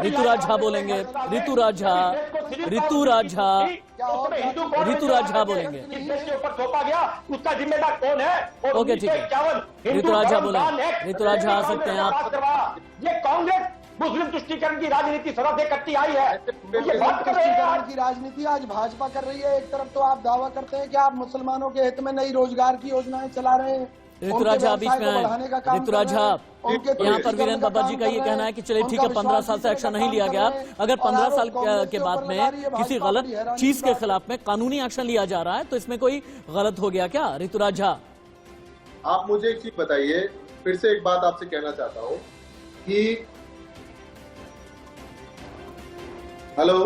ऋतुराज झा बोलेंगे। ऋतुराज झा बोलेंगे। के ऊपर थोपा गया उसका जिम्मेदार कौन है? ओके, ठीक है। ऋतुराज झा बोले। ऋतुराज झा आ सकते हैं आप। ये कांग्रेस मुस्लिम तुष्टीकरण की राजनीति सदा से करती आई है। ये बात कर रहे हैं तुष्टीकरण की राजनीति आज भाजपा कर रही है। एक तरफ तो आप दावा करते हैं कि आप मुसलमानों के हित में नई रोजगार की योजनाएं चला रहे हैं, ऋतुराज झा बीच में आए। ऋतुराज झा, यहाँ पर वीरेंद्र बाबा जी का ये कहना है कि चलिए ठीक है 15 साल से एक्शन नहीं लिया गया, अगर 15 साल के बाद में किसी गलत चीज के खिलाफ में कानूनी एक्शन लिया जा रहा है तो इसमें कोई गलत हो गया क्या? ऋतुराज झा, आप मुझे एक चीज बताइए, फिर से एक बात आपसे कहना चाहता हूं कि हेलो,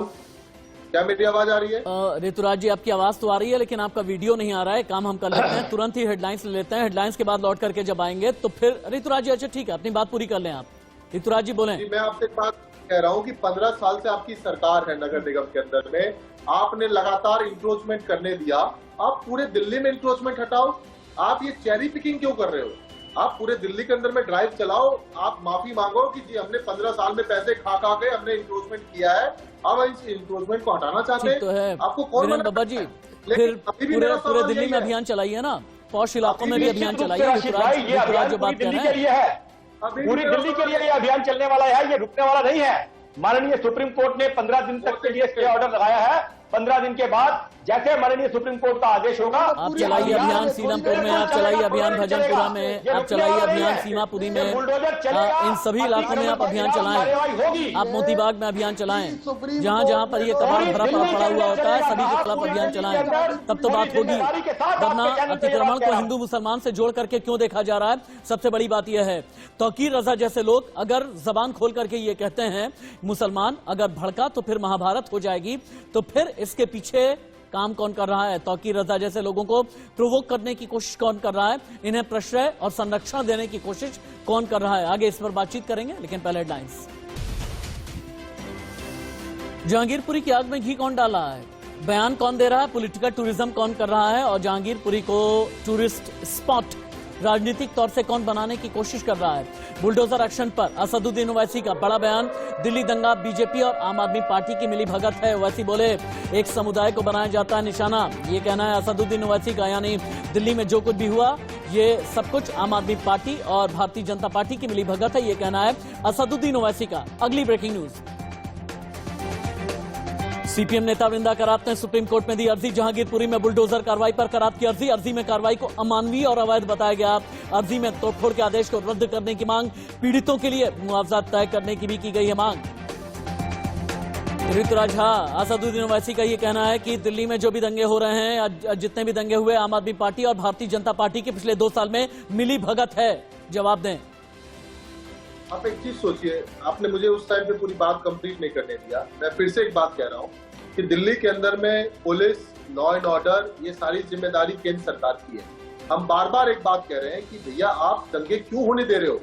क्या मेरी आवाज आ रही है? ऋतुराज जी आपकी आवाज तो आ रही है लेकिन आपका वीडियो नहीं आ रहा है। काम हम कर लेते हैं, तुरंत ही हेडलाइंस ले लेते हैं। हेडलाइंस के बाद लौट करके जब आएंगे तो फिर ऋतुराज जी, अच्छा ठीक है, अपनी बात पूरी कर लें आप। ऋतुराज जी बोलें। मैं आपसे एक बात कह रहा हूं कि 15 साल से आपकी सरकार है नगर निगम के अंदर में, आपने लगातार इंक्रोचमेंट करने दिया। आप पूरे दिल्ली में इंक्रोचमेंट हटाओ। आप ये चेरी पिकिंग क्यों कर रहे हो? आप पूरे दिल्ली के अंदर में ड्राइव चलाओ, आप माफी मांगो कि जी हमने 15 साल में पैसे खा के हमने इंक्रोचमेंट किया है, अब इस इंक्रोचमेंट को हटाना चाहते हैं। तो है आपको कौन वीरेंद्र बाबा जी, फिर पूरे दिल्ली में अभियान चलाइए ना, पौष इलाकों में भी अभियान चलाइए। ऋतुराज जो बात कर रहे हैं पूरी दिल्ली के लिए ये अभियान चलने वाला है, ये रुकने वाला नहीं है। माननीय सुप्रीम कोर्ट ने 15 दिन तक के लिए स्टे ऑर्डर लगाया है। 15 दिन के बाद जैसे माननीय सुप्रीम कोर्ट का आदेश होगा, आप चलाइए अभियान सीलमपुर में, आप चलाइए अभियान भजनपुरा में, आप चलाइए अभियान सीमापुरी में, इन सभी इलाकों में आप अभियान चलाएं। आप मोतीबाग में अभियान चलाएं, जहां जहां पर ये कबाड़ भरा पड़ा हुआ होता है सभी के खिलाफ अभियान चलाएं, तब तो बात होगी। वरना अतिक्रमण को हिंदू मुसलमान से जोड़ करके क्यों देखा जा रहा है? सबसे बड़ी बात यह है, तौकीर रजा जैसे लोग अगर जबान खोल करके ये कहते हैं मुसलमान अगर भड़का तो फिर महाभारत हो जाएगी, तो फिर इसके पीछे काम कौन कर रहा है? तौकीर रजा जैसे लोगों को प्रोवोक करने की कोशिश कौन कर रहा है? इन्हें प्रश्रय और संरक्षण देने की कोशिश कौन कर रहा है? आगे इस पर बातचीत करेंगे, लेकिन पहले हेडलाइंस। जहांगीरपुरी की आग में घी कौन डाला है? बयान कौन दे रहा है? पॉलिटिकल टूरिज्म कौन कर रहा है? और जहांगीरपुरी को टूरिस्ट स्पॉट राजनीतिक तौर से कौन बनाने की कोशिश कर रहा है? बुलडोजर एक्शन पर असदुद्दीन ओवैसी का बड़ा बयान। दिल्ली दंगा बीजेपी और आम आदमी पार्टी की मिली भगत है। ओवैसी बोले एक समुदाय को बनाया जाता है निशाना, ये कहना है असदुद्दीन ओवैसी का। यानी दिल्ली में जो कुछ भी हुआ ये सब कुछ आम आदमी पार्टी और भारतीय जनता पार्टी की मिली भगत है, ये कहना है असदुद्दीन ओवैसी का। अगली ब्रेकिंग न्यूज, सीपीएम नेता वृंदा करात ने सुप्रीम कोर्ट में दी अर्जी। जहांगीरपुरी में बुलडोजर कार्रवाई पर करात की अर्जी। अर्जी में कार्रवाई को अमानवीय और अवैध बताया गया। अर्जी में तोड़फोड़ के आदेश को रद्द करने की मांग, पीड़ितों के लिए मुआवजा तय करने की भी की गई है मांग। ऋतुराज झा, असदुद्दीन ओवैसी का ये कहना है कि दिल्ली में जो भी दंगे हो रहे हैं, जितने भी दंगे हुए, आम आदमी पार्टी और भारतीय जनता पार्टी की पिछले 2 साल में मिली भगत है। जवाब दें। आप एक चीज सोचिए, आपने मुझे उस टाइम पे पूरी बात कंप्लीट नहीं करने दिया। मैं फिर से एक बात कह रहा हूँ कि दिल्ली के अंदर में पुलिस, लॉ एंड ऑर्डर, ये सारी जिम्मेदारी केंद्र सरकार की है। हम बार बार एक बात कह रहे हैं कि भैया आप दंगे क्यों होने दे रहे हो?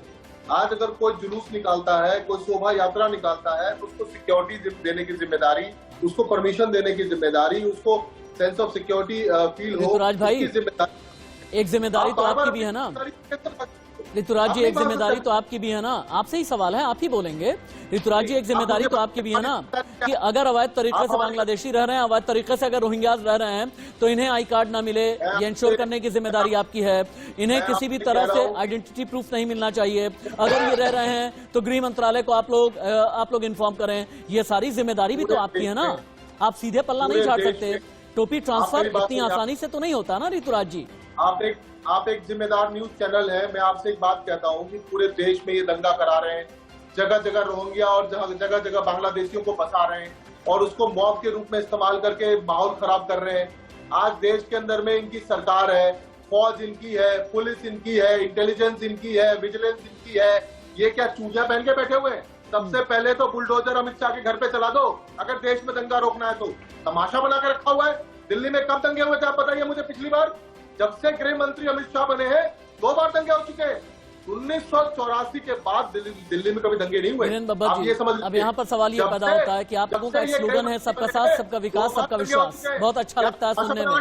आज अगर कोई जुलूस निकालता है, कोई शोभा यात्रा निकालता है, तो उसको सिक्योरिटी देने की जिम्मेदारी, उसको परमिशन देने की जिम्मेदारी, उसको सेंस ऑफ सिक्योरिटी फील हो, ऋतुराज भाई, जिम्मेदारी। एक जिम्मेदारी तो आपकी भी है ना। ऋतुराज जी, एक जिम्मेदारी तो आपकी भी है ना, आपसे ही सवाल है, आप ही बोलेंगे। ऋतुराज जी, एक जिम्मेदारी तो आपकी भी है ना कि अगर अवैध तरीके से बांग्लादेशी रह रहे हैं, अवैध तरीके से अगर रोहिंग्याज रह रहे हैं, तो इन्हें आई कार्ड ना मिले, ये इंश्योर करने की जिम्मेदारी आपकी है। इन्हें किसी भी तरह से आइडेंटिटी प्रूफ नहीं मिलना चाहिए। अगर ये रह रहे हैं तो गृह मंत्रालय को आप लोग इन्फॉर्म करें। ये सारी जिम्मेदारी भी तो आपकी है ना, आप सीधे पल्ला नहीं झाड़ सकते। टोपी ट्रांसफर इतनी आसानी से तो नहीं होता ना ऋतुराज जी। आप एक जिम्मेदार न्यूज चैनल है, मैं आपसे एक बात कहता हूं कि पूरे देश में ये दंगा करा रहे हैं, जगह जगह रोहिंग्या और जगह जगह बांग्लादेशियों को बसा रहे हैं और उसको मॉब के रूप में इस्तेमाल करके माहौल खराब कर रहे हैं। आज देश के अंदर में इनकी सरकार है, फौज इनकी है, पुलिस इनकी है, इंटेलिजेंस इनकी है, विजिलेंस इनकी है। ये क्या चूजा पहन के बैठे हुए हैं? सबसे पहले तो बुलडोजर अमित शाह के घर पे चला दो अगर देश में दंगा रोकना है तो। तमाशा बना के रखा हुआ है। दिल्ली में कब दंगे हुए थे आप बताइए मुझे? पिछली बार जब से गृह मंत्री अमित शाह बने हैं 2 बार दंगे हो चुके हैं। 1984 के बाद दिल्ली में कभी दंगे नहीं हुए। आप ये समझ लीजिए। अब यहाँ पर सवाल ये पैदा होता है कि आप लोगों का एक स्लोगन है सबका साथ, सबका विकास, सबका विश्वास। बहुत अच्छा लगता है सुनने में।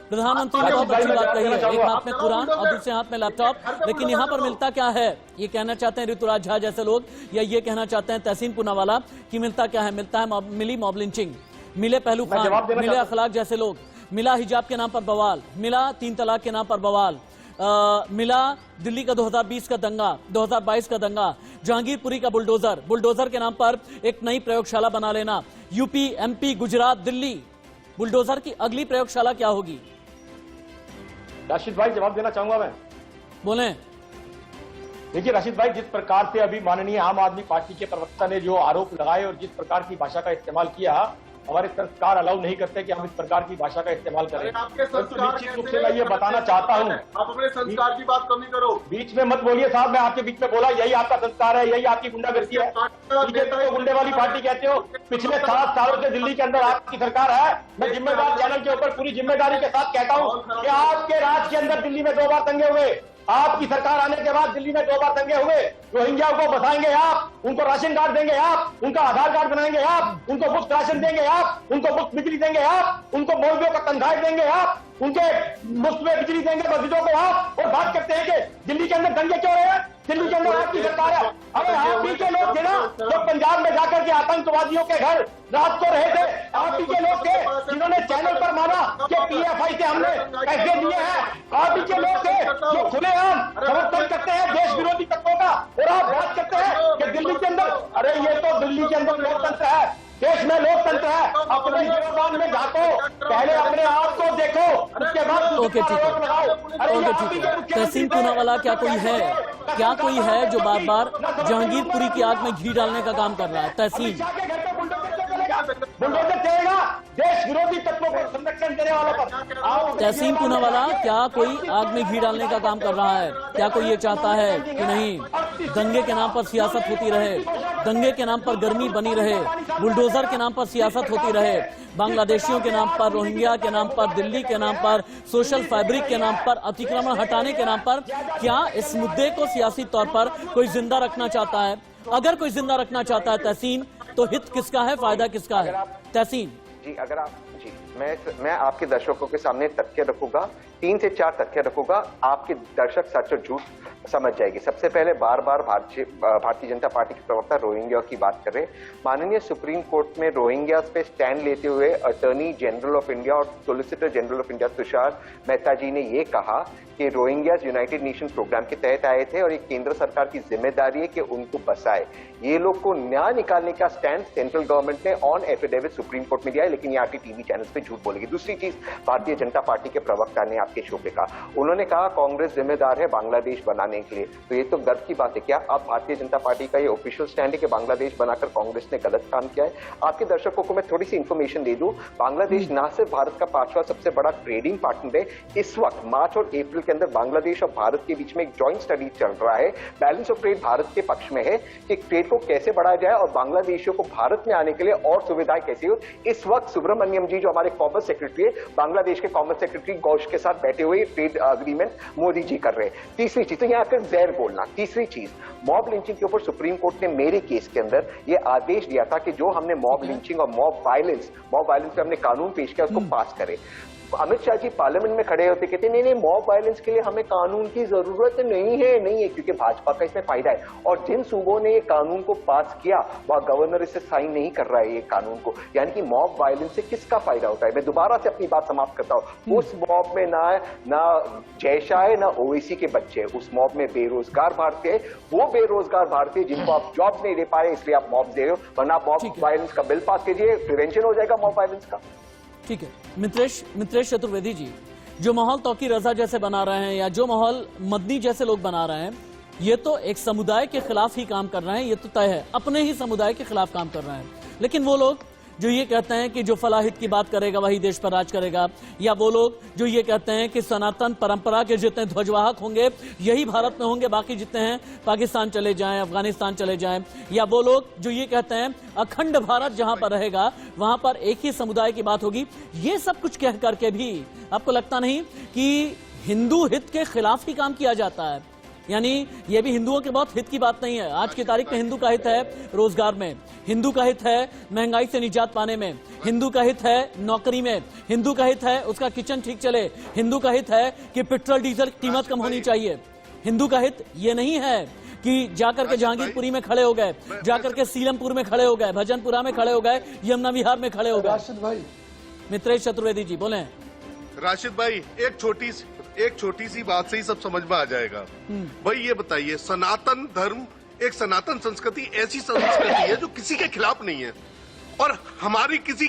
प्रधानमंत्री ने बहुत अच्छी बात कही है, एक हाथ में कुरान और दूसरे हाथ में लैपटॉप। लेकिन यहाँ पर मिलता क्या है, ये कहना चाहते हैं ऋतुराज झा जैसे लोग, या ये कहना चाहते हैं तहसीन पूनावाला कि मिलता क्या है? मिलता है मिली मॉब लिंचिंग, मिले पहलू खान, मिले अखलाक जैसे लोग, मिला हिजाब के नाम पर बवाल, मिला 3 तलाक के नाम पर बवाल, मिला दिल्ली का 2020 का दंगा, 2022 का दंगा, जहांगीरपुरी का बुलडोजर के नाम पर एक नई प्रयोगशाला बना लेना, UP, MP, Gujarat, Delhi, bulldozer की अगली प्रयोगशाला क्या होगी? राशिद भाई जवाब देना चाहूंगा मैं। बोलें। देखिए राशिद भाई, जिस प्रकार से अभी माननीय आम आदमी पार्टी के प्रवक्ता ने जो आरोप लगाए और जिस प्रकार की भाषा का इस्तेमाल किया, हमारे संस्कार अलाउ नहीं करते कि हम इस प्रकार की भाषा का इस्तेमाल करें। आपके संस्कार निश्चित रूप से मैं ये बताना चाहता हूँ, आप अपने संस्कार की बात कम नहीं करो। बीच में मत बोलिए साहब, मैं आपके बीच में बोला, यही आपका संस्कार है, यही आपकी गुंडागर्दी है। बीजेपी को गुंडे वाली पार्टी कहते हो। पिछले 7 सालों से दिल्ली के अंदर आपकी सरकार है। मैं जिम्मेदार चैनल के ऊपर पूरी जिम्मेदारी के साथ कहता हूँ कि आपके राज के अंदर दिल्ली में 2 बार दंगे हुए। आपकी सरकार आने के बाद दिल्ली में 2 बार दंगे हुए। रोहिंग्या को बसाएंगे आप, उनको राशन कार्ड देंगे आप, उनका आधार कार्ड बनाएंगे आप, उनको मुफ्त राशन देंगे आप, उनको मुफ्त बिजली देंगे आप, उनको मौलवियों का तनख्वाह देंगे आप, उनके मुफ्त में बिजली देंगे मस्जिदों को आप, और बात करते हैं कि दिल्ली के अंदर दंगे क्यों रहे हैं? दिल्ली के अंदर आपकी सरकार है। अरे आप ही के लोग थे ना जो पंजाब में जाकर के आतंकवादियों के घर रात को रहे थे। आप ही के लोग थे जिन्होंने चैनल पर माना कि पीएफआई से हमने पैसे लिए हैं। आप ही के लोग थे जो खुलेआम समर्थन करते हैं देश विरोधी तत्वों का, और आप बात करते हैं कि दिल्ली के अंदर, अरे ये तो दिल्ली के अंदर लोकतंत्र है, देश में लोकतंत्र है। अपने गिरफ्तार में झांको, पहले अपने आप को देखो, उसके बाद आरोप लगाओ। तहसीन पूनावाला, क्या कोई है जो बार बार जहांगीरपुरी की आग में घी डालने का काम कर रहा है? तहसीन बुलडोजर चलेगा देश विरोधी तत्वों को संरक्षण देने वालों पर। तहसीन पूनावाला, क्या कोई आग में घी डालने का काम कर रहा है? क्या कोई ये चाहता है कि नहीं दंगे के नाम पर सियासत होती रहे, दंगे के नाम पर गर्मी बनी रहे, बुलडोजर के नाम पर सियासत होती रहे, बांग्लादेशियों के नाम पर, रोहिंग्या के नाम पर, दिल्ली के नाम पर, सोशल फैब्रिक के नाम पर, अतिक्रमण हटाने के नाम पर? क्या इस मुद्दे को सियासी तौर पर कोई जिंदा रखना चाहता है? अगर कोई जिंदा रखना चाहता है तहसीन, तो हित किसका है, फायदा किसका है? तहसीन जी, अगर आप जी, मैं आपके दर्शकों के सामने तथ्य रखूंगा, 3 से 4 तथ्य रखूंगा, आपके दर्शक सच और झूठ समझ जाएगी। सबसे पहले बार बार भारतीय जनता पार्टी के प्रवक्ता रोहिंग्या की बात कर रहे हैं। माननीय सुप्रीम कोर्ट में रोहिंग्या पे स्टैंड लेते हुए अटॉर्नी जनरल ऑफ इंडिया और solicitor general of India Tushar Mehta ji ने ये कहा कि रोहिंग्याज यूनाइटेड नेशन प्रोग्राम के तहत आए थे और ये केंद्र सरकार की जिम्मेदारी है कि उनको बसाए। ये लोग को न्याय निकालने का स्टैंड सेंट्रल गवर्नमेंट ने ऑन एफिडेविट सुप्रीम कोर्ट में दिया है, लेकिन ये आके टीवी चैनल पे झूठ बोलेगी। दूसरी चीज, भारतीय जनता पार्टी के प्रवक्ता ने आपके शो पे कहा, उन्होंने कहा कांग्रेस जिम्मेदार है बांग्लादेश बनाने के लिए। तो ये तो गर्व की बात है। क्या अब भारतीय जनता पार्टी का ये ऑफिशियल स्टैंड है कि बांग्लादेश बनाकर कांग्रेस ने गलत काम किया है? आपके दर्शकों को मैं थोड़ी सी इंफॉर्मेशन दे दूं, बांग्लादेश ना सिर्फ भारत का 5वां सबसे बड़ा ट्रेडिंग पार्टनर है, इस वक्त मार्च और अप्रैल के अंदर बांग्लादेश और भारत के बीच में एक जॉइंट स्टडी चल रहा है। बैलेंस ऑफ ट्रेड भारत के पक्ष में है कि ट्रेड को कैसे बढ़ाया जाए और बांग्लादेशियों को भारत में आने के लिए और सुविधाएं कैसे हो। इस वक्त सुब्रमण्यम जी जो हमारे कॉमर्स सेक्रेटरी है, बांग्लादेश के कॉमर्स सेक्रेटरी घोष के साथ बैठे हुए ट्रेड अग्रीमेंट मोदी जी कर रहे हैं। तीसरी चीज, तो यहाँ आकर जहर बोलना। तीसरी चीज, मॉब लिंचिंग के ऊपर सुप्रीम कोर्ट ने मेरे केस के अंदर यह आदेश दिया था कि जो हमने मॉब लिंचिंग और मॉब वायलेंस पे हमने कानून पेश किया उसको पास करें। अमित शाह जी पार्लियामेंट में खड़े होते कहते नहीं मॉब वायलेंस के लिए हमें कानून की जरूरत नहीं है क्योंकि भाजपा का इसमें फायदा है। और जिन सूबों ने ये कानून को पास किया वह गवर्नर इसे साइन नहीं कर रहा है ये कानून को, यानी कि मॉब वायलेंस से किसका फायदा होता है। मैं दोबारा से अपनी बात समाप्त करता हूं, उस मॉब में ना जय शाह है ना ओवैसी के बच्चे, उस मॉब में बेरोजगार भारतीय, वो बेरोजगार भारतीय जिनको आप जॉब नहीं दे पा रहे इसलिए आप मॉब दे रहे हो, वरना आप मॉब वायलेंस का बिल पास कीजिए, प्रिवेंशन हो जाएगा मॉब वायलेंस का। ठीक है मित्रेश चतुर्वेदी जी, जो माहौल तौकी रजा जैसे बना रहे हैं या जो माहौल मदनी जैसे लोग बना रहे हैं, ये तो एक समुदाय के खिलाफ ही काम कर रहे हैं, ये तो तय है, अपने ही समुदाय के खिलाफ काम कर रहे हैं। लेकिन वो लोग जो ये कहते हैं कि जो फलाहित की बात करेगा वही देश पर राज करेगा, या वो लोग जो ये कहते हैं कि सनातन परंपरा के जितने ध्वजवाहक होंगे यही भारत में होंगे, बाकी जितने हैं पाकिस्तान चले जाएं, अफगानिस्तान चले जाएं, या वो लोग जो ये कहते हैं अखंड भारत जहां पर रहेगा वहां पर एक ही समुदाय की बात होगी, ये सब कुछ कह करके भी आपको लगता नहीं कि हिंदू हित के खिलाफ ही काम किया जाता है? यानी ये भी हिंदुओं के बहुत हित की बात नहीं है। आज की तारीख में हिंदू का हित है रोजगार में, हिंदू का हित है महंगाई से निजात पाने में, हिंदू का हित है नौकरी में, हिंदू का हित है उसका किचन ठीक चले, हिंदू का हित है कि पेट्रोल डीजल की कीमत कम होनी चाहिए। हिंदू का हित ये नहीं है कि जाकर के जहांगीरपुरी में खड़े हो गए, जाकर के सीलमपुर में खड़े हो गए, भजनपुरा में खड़े हो गए, यमुना विहार में खड़े हो गए। मित्रेश चतुर्वेदी जी बोले। राशिद भाई एक छोटी सी बात से ही सब समझ में आ जाएगा। भाई ये बताइए, सनातन धर्म एक सनातन संस्कृति ऐसी संस्कृति है जो किसी के खिलाफ नहीं है, और हमारी किसी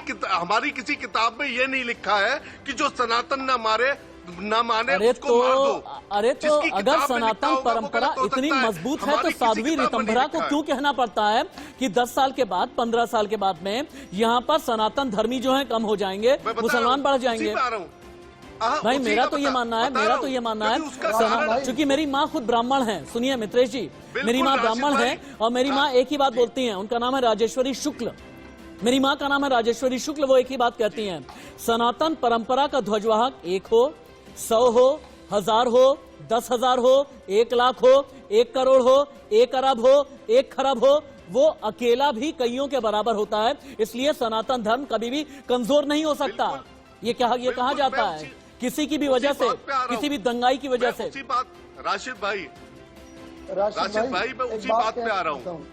किताब में ये नहीं लिखा है कि जो सनातन ना माने उसको मार दो। अरे तो अगर सनातन परंपरा इतनी मजबूत है तो साध्वी ऋतंभरा को क्यों कहना पड़ता है कि 10 साल के बाद 15 साल के बाद में यहाँ पर सनातन धर्मी जो है कम हो जाएंगे, मुसलमान बढ़ जाएंगे? भाई मेरा तो ये मानना है, क्योंकि मेरी माँ खुद ब्राह्मण है। सुनिए मित्रेश जी, मेरी माँ ब्राह्मण है और मेरी माँ एक ही बात बोलती हैं, उनका नाम है राजेश्वरी शुक्ल। मेरी माँ का नाम है राजेश्वरी शुक्ल, वो एक ही बात कहती हैं, सनातन परंपरा का ध्वजवाहक 1 हो, 100 हो, 1000 हो, 10,000 हो, 1 लाख हो, 1 करोड़ हो, 1 अरब हो, 1 खरब हो, वो अकेला भी कईयों के बराबर होता है। इसलिए सनातन धर्म कभी भी कमजोर नहीं हो सकता। ये कहा जाता है किसी की भी वजह से, किसी भी दंगाई की वजह से। राशिद भाई मैं उसी बात पे आ रहा हूँ।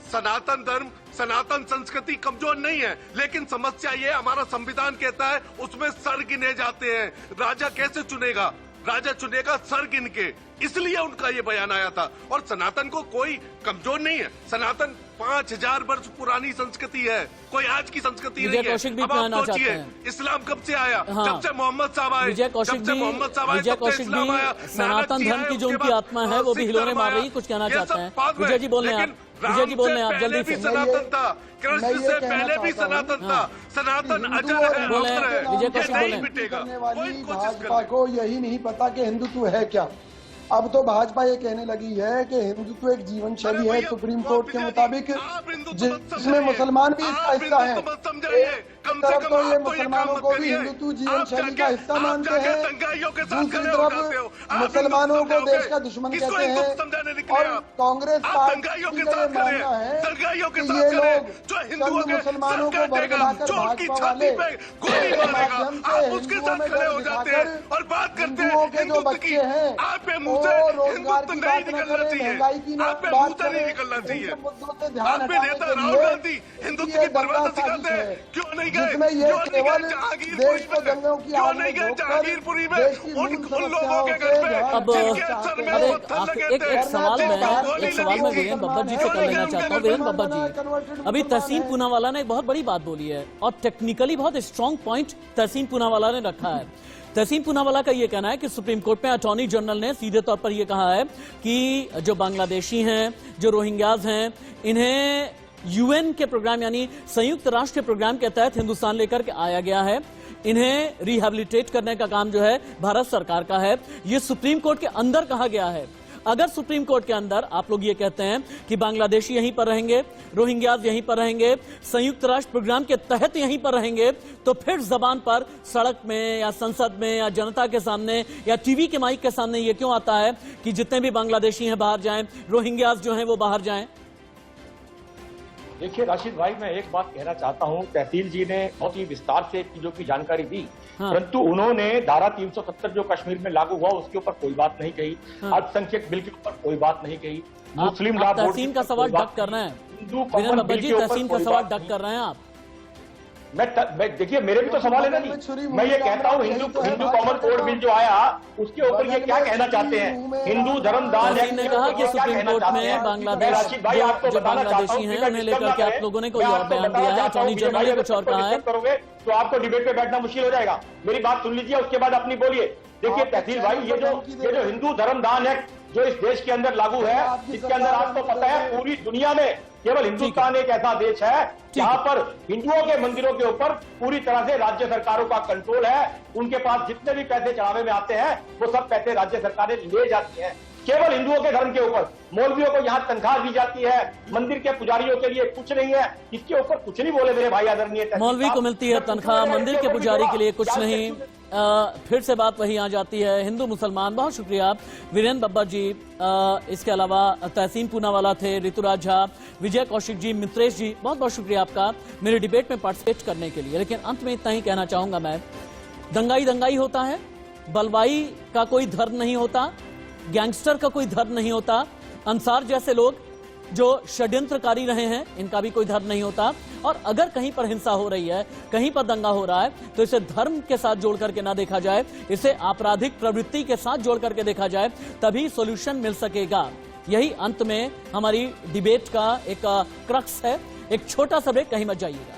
सनातन धर्म, सनातन संस्कृति कमजोर नहीं है, लेकिन समस्या ये हमारा संविधान कहता है उसमें सर गिने जाते हैं। राजा कैसे चुनेगा? राजा चुनेगा सर गिन के, इसलिए उनका ये बयान आया था। और सनातन को कोई कमजोर नहीं है, सनातन 5000 वर्ष पुरानी संस्कृति है, कोई आज की संस्कृति नहीं है। अब आप सोचिए इस्लाम कब से आया? जब से मोहम्मद साहब आए, विजय कौशिक भी सनातन धर्म की जो उनकी आत्मा है वो भी हिलोरे मार रही, कुछ कहना चाहते हैं। विजय जी बोल रहे हैं आप जल्दी से। सनातन था, कृष्ण से पहले भी सनातन था, सनातन अजर है, विजय कौशिक बोले। भाजपा को यही नहीं पता कि हिंदुत्व है क्या। अब तो भाजपा ये कहने लगी है कि हिंदुत्व एक जीवन शैली है सुप्रीम कोर्ट के मुताबिक, जिसमें मुसलमान भी इसका हिस्सा है। एक तरफ तो ये मुसलमानों को भी हिंदुत्व जीवन शैली का हिस्सा मानते हैं, दूसरी तरफ मुसलमानों को देश का दुश्मन कहते हैं। और कांग्रेस पार्टी का ये मानना है कि ये लोग चंद मुसलमानों को बरगलाकर भाजपा वाले के माध्यम से हिंदुओं में डर दिखाकर हिंदुओं के जो बच्चे हैं वो रोजगार की बात न करें, महंगाई की बात करें, इन मुद्दों से ध्यान हटाने के लिए ये दंगा साजिश है, जिसमें ये केवल देश को दंगों की आग में झोंककर देश की मूल समस्याओं से अब एक सवाल मैं वीरेंद्र बब्बर जी से कर लेना चाहता हूँ। वीरेंद्र बब्बर जी, अभी तहसीन पूनावाला ने एक बहुत बड़ी बात बोली है और टेक्निकली बहुत स्ट्रॉन्ग पॉइंट तहसीन पूनावाला ने रखा है। तहसीन पूनावाला का यह कहना है कि सुप्रीम कोर्ट में अटॉर्नी जनरल ने सीधे तौर पर यह कहा है कि जो बांग्लादेशी हैं, जो रोहिंग्याज हैं, इन्हें यूएन के प्रोग्राम यानी संयुक्त राष्ट्र के प्रोग्राम के तहत हिंदुस्तान लेकर के आया गया है। इन्हें रिहेबिलिटेट करने का काम जो है भारत सरकार का है। ये सुप्रीम कोर्ट के अंदर कहा गया है। अगर सुप्रीम कोर्ट के अंदर आप लोग ये कहते हैं कि बांग्लादेशी यहीं पर रहेंगे, रोहिंग्याज यहीं पर रहेंगे, संयुक्त राष्ट्र प्रोग्राम के तहत यहीं पर रहेंगे, तो फिर जबान पर सड़क में या संसद में या जनता के सामने या टीवी के माइक के सामने ये क्यों आता है कि जितने भी बांग्लादेशी हैं बाहर जाएं, रोहिंग्याज जो हैं वो बाहर जाएं? देखिए राशिद भाई, मैं एक बात कहना चाहता हूं, तहसील जी ने बहुत ही विस्तार से चीजों की जानकारी दी, परंतु उन्होंने धारा 370 जो कश्मीर में लागू हुआ उसके ऊपर कोई बात नहीं कही, अल्पसंख्यक बिल के ऊपर कोई बात नहीं कही, मुस्लिम लॉ बोर्ड तहसीन का सवाल डक कर रहे हैं, हिंदू वीरेंद्र कॉमन बब्बर बिल जी के ऊपर तहसीन का कोई सवाल बात डक नहीं। कर रहे हैं आप। मैं देखिए मेरे भी तो सवाल है ना जी, मैं ये कहता हूँ हिंदू कॉमन कोड बिल जो आया उसके ऊपर ये क्या कहना चाहते हैं, हिंदू धर्म दान तहसीन ने कहा कि सुप्रीम कोर्ट में बांग्लादेश जो बांग्लादेशी हैं उन्हें लेकर के आप लोगों ने कोई और बयान दिया है, अटॉर्नी जनरल ने कुछ और कहा है। करोगे तो आपको डिबेट पे बैठना मुश्किल हो जाएगा। मेरी बात सुन लीजिए, उसके बाद अपनी बोलिए। देखिए तहसील भाई, ये जो हिंदू धर्म दान एक्ट जो इस देश के अंदर लागू है, इसके अंदर आपको पता है पूरी दुनिया में केवल हिंदुस्तान एक ऐसा देश है जहां पर हिंदुओं के मंदिरों के ऊपर पूरी तरह से राज्य सरकारों का कंट्रोल है। उनके पास जितने भी पैसे चढ़ावे में आते हैं वो सब पैसे राज्य सरकारें ले जाती हैं। केवल हिंदुओं के धर्म के ऊपर मौलवियों को यहाँ तनख्वाह दी जाती है, मंदिर के पुजारियों के लिए कुछ नहीं है, इसके ऊपर कुछ नहीं बोले मेरे भाई आदरणीय। मौलवी को मिलती है तनख्वाह, मंदिर के पुजारी के लिए कुछ नहीं। फिर से बात वही आ जाती है, हिंदू मुसलमान। बहुत शुक्रिया वीरेंद्र बब्बर जी। इसके अलावा तहसीन पूनावाला थे, ऋतुराज झा, विजय कौशिक जी, मित्रेश जी, बहुत बहुत शुक्रिया आपका मेरे डिबेट में पार्टिसिपेट करने के लिए। लेकिन अंत में इतना ही कहना चाहूंगा मैं, दंगाई दंगाई होता है, बलवाई का कोई धर्म नहीं होता, गैंगस्टर का कोई धर्म नहीं होता, अंसार जैसे लोग जो षड्यंत्रकारी रहे हैं इनका भी कोई धर्म नहीं होता। और अगर कहीं पर हिंसा हो रही है, कहीं पर दंगा हो रहा है, तो इसे धर्म के साथ जोड़ करके ना देखा जाए, इसे आपराधिक प्रवृत्ति के साथ जोड़ करके देखा जाए, तभी सॉल्यूशन मिल सकेगा। यही अंत में हमारी डिबेट का एक क्रक्स है। एक छोटा सा ब्रेक, कहीं मत जाइएगा।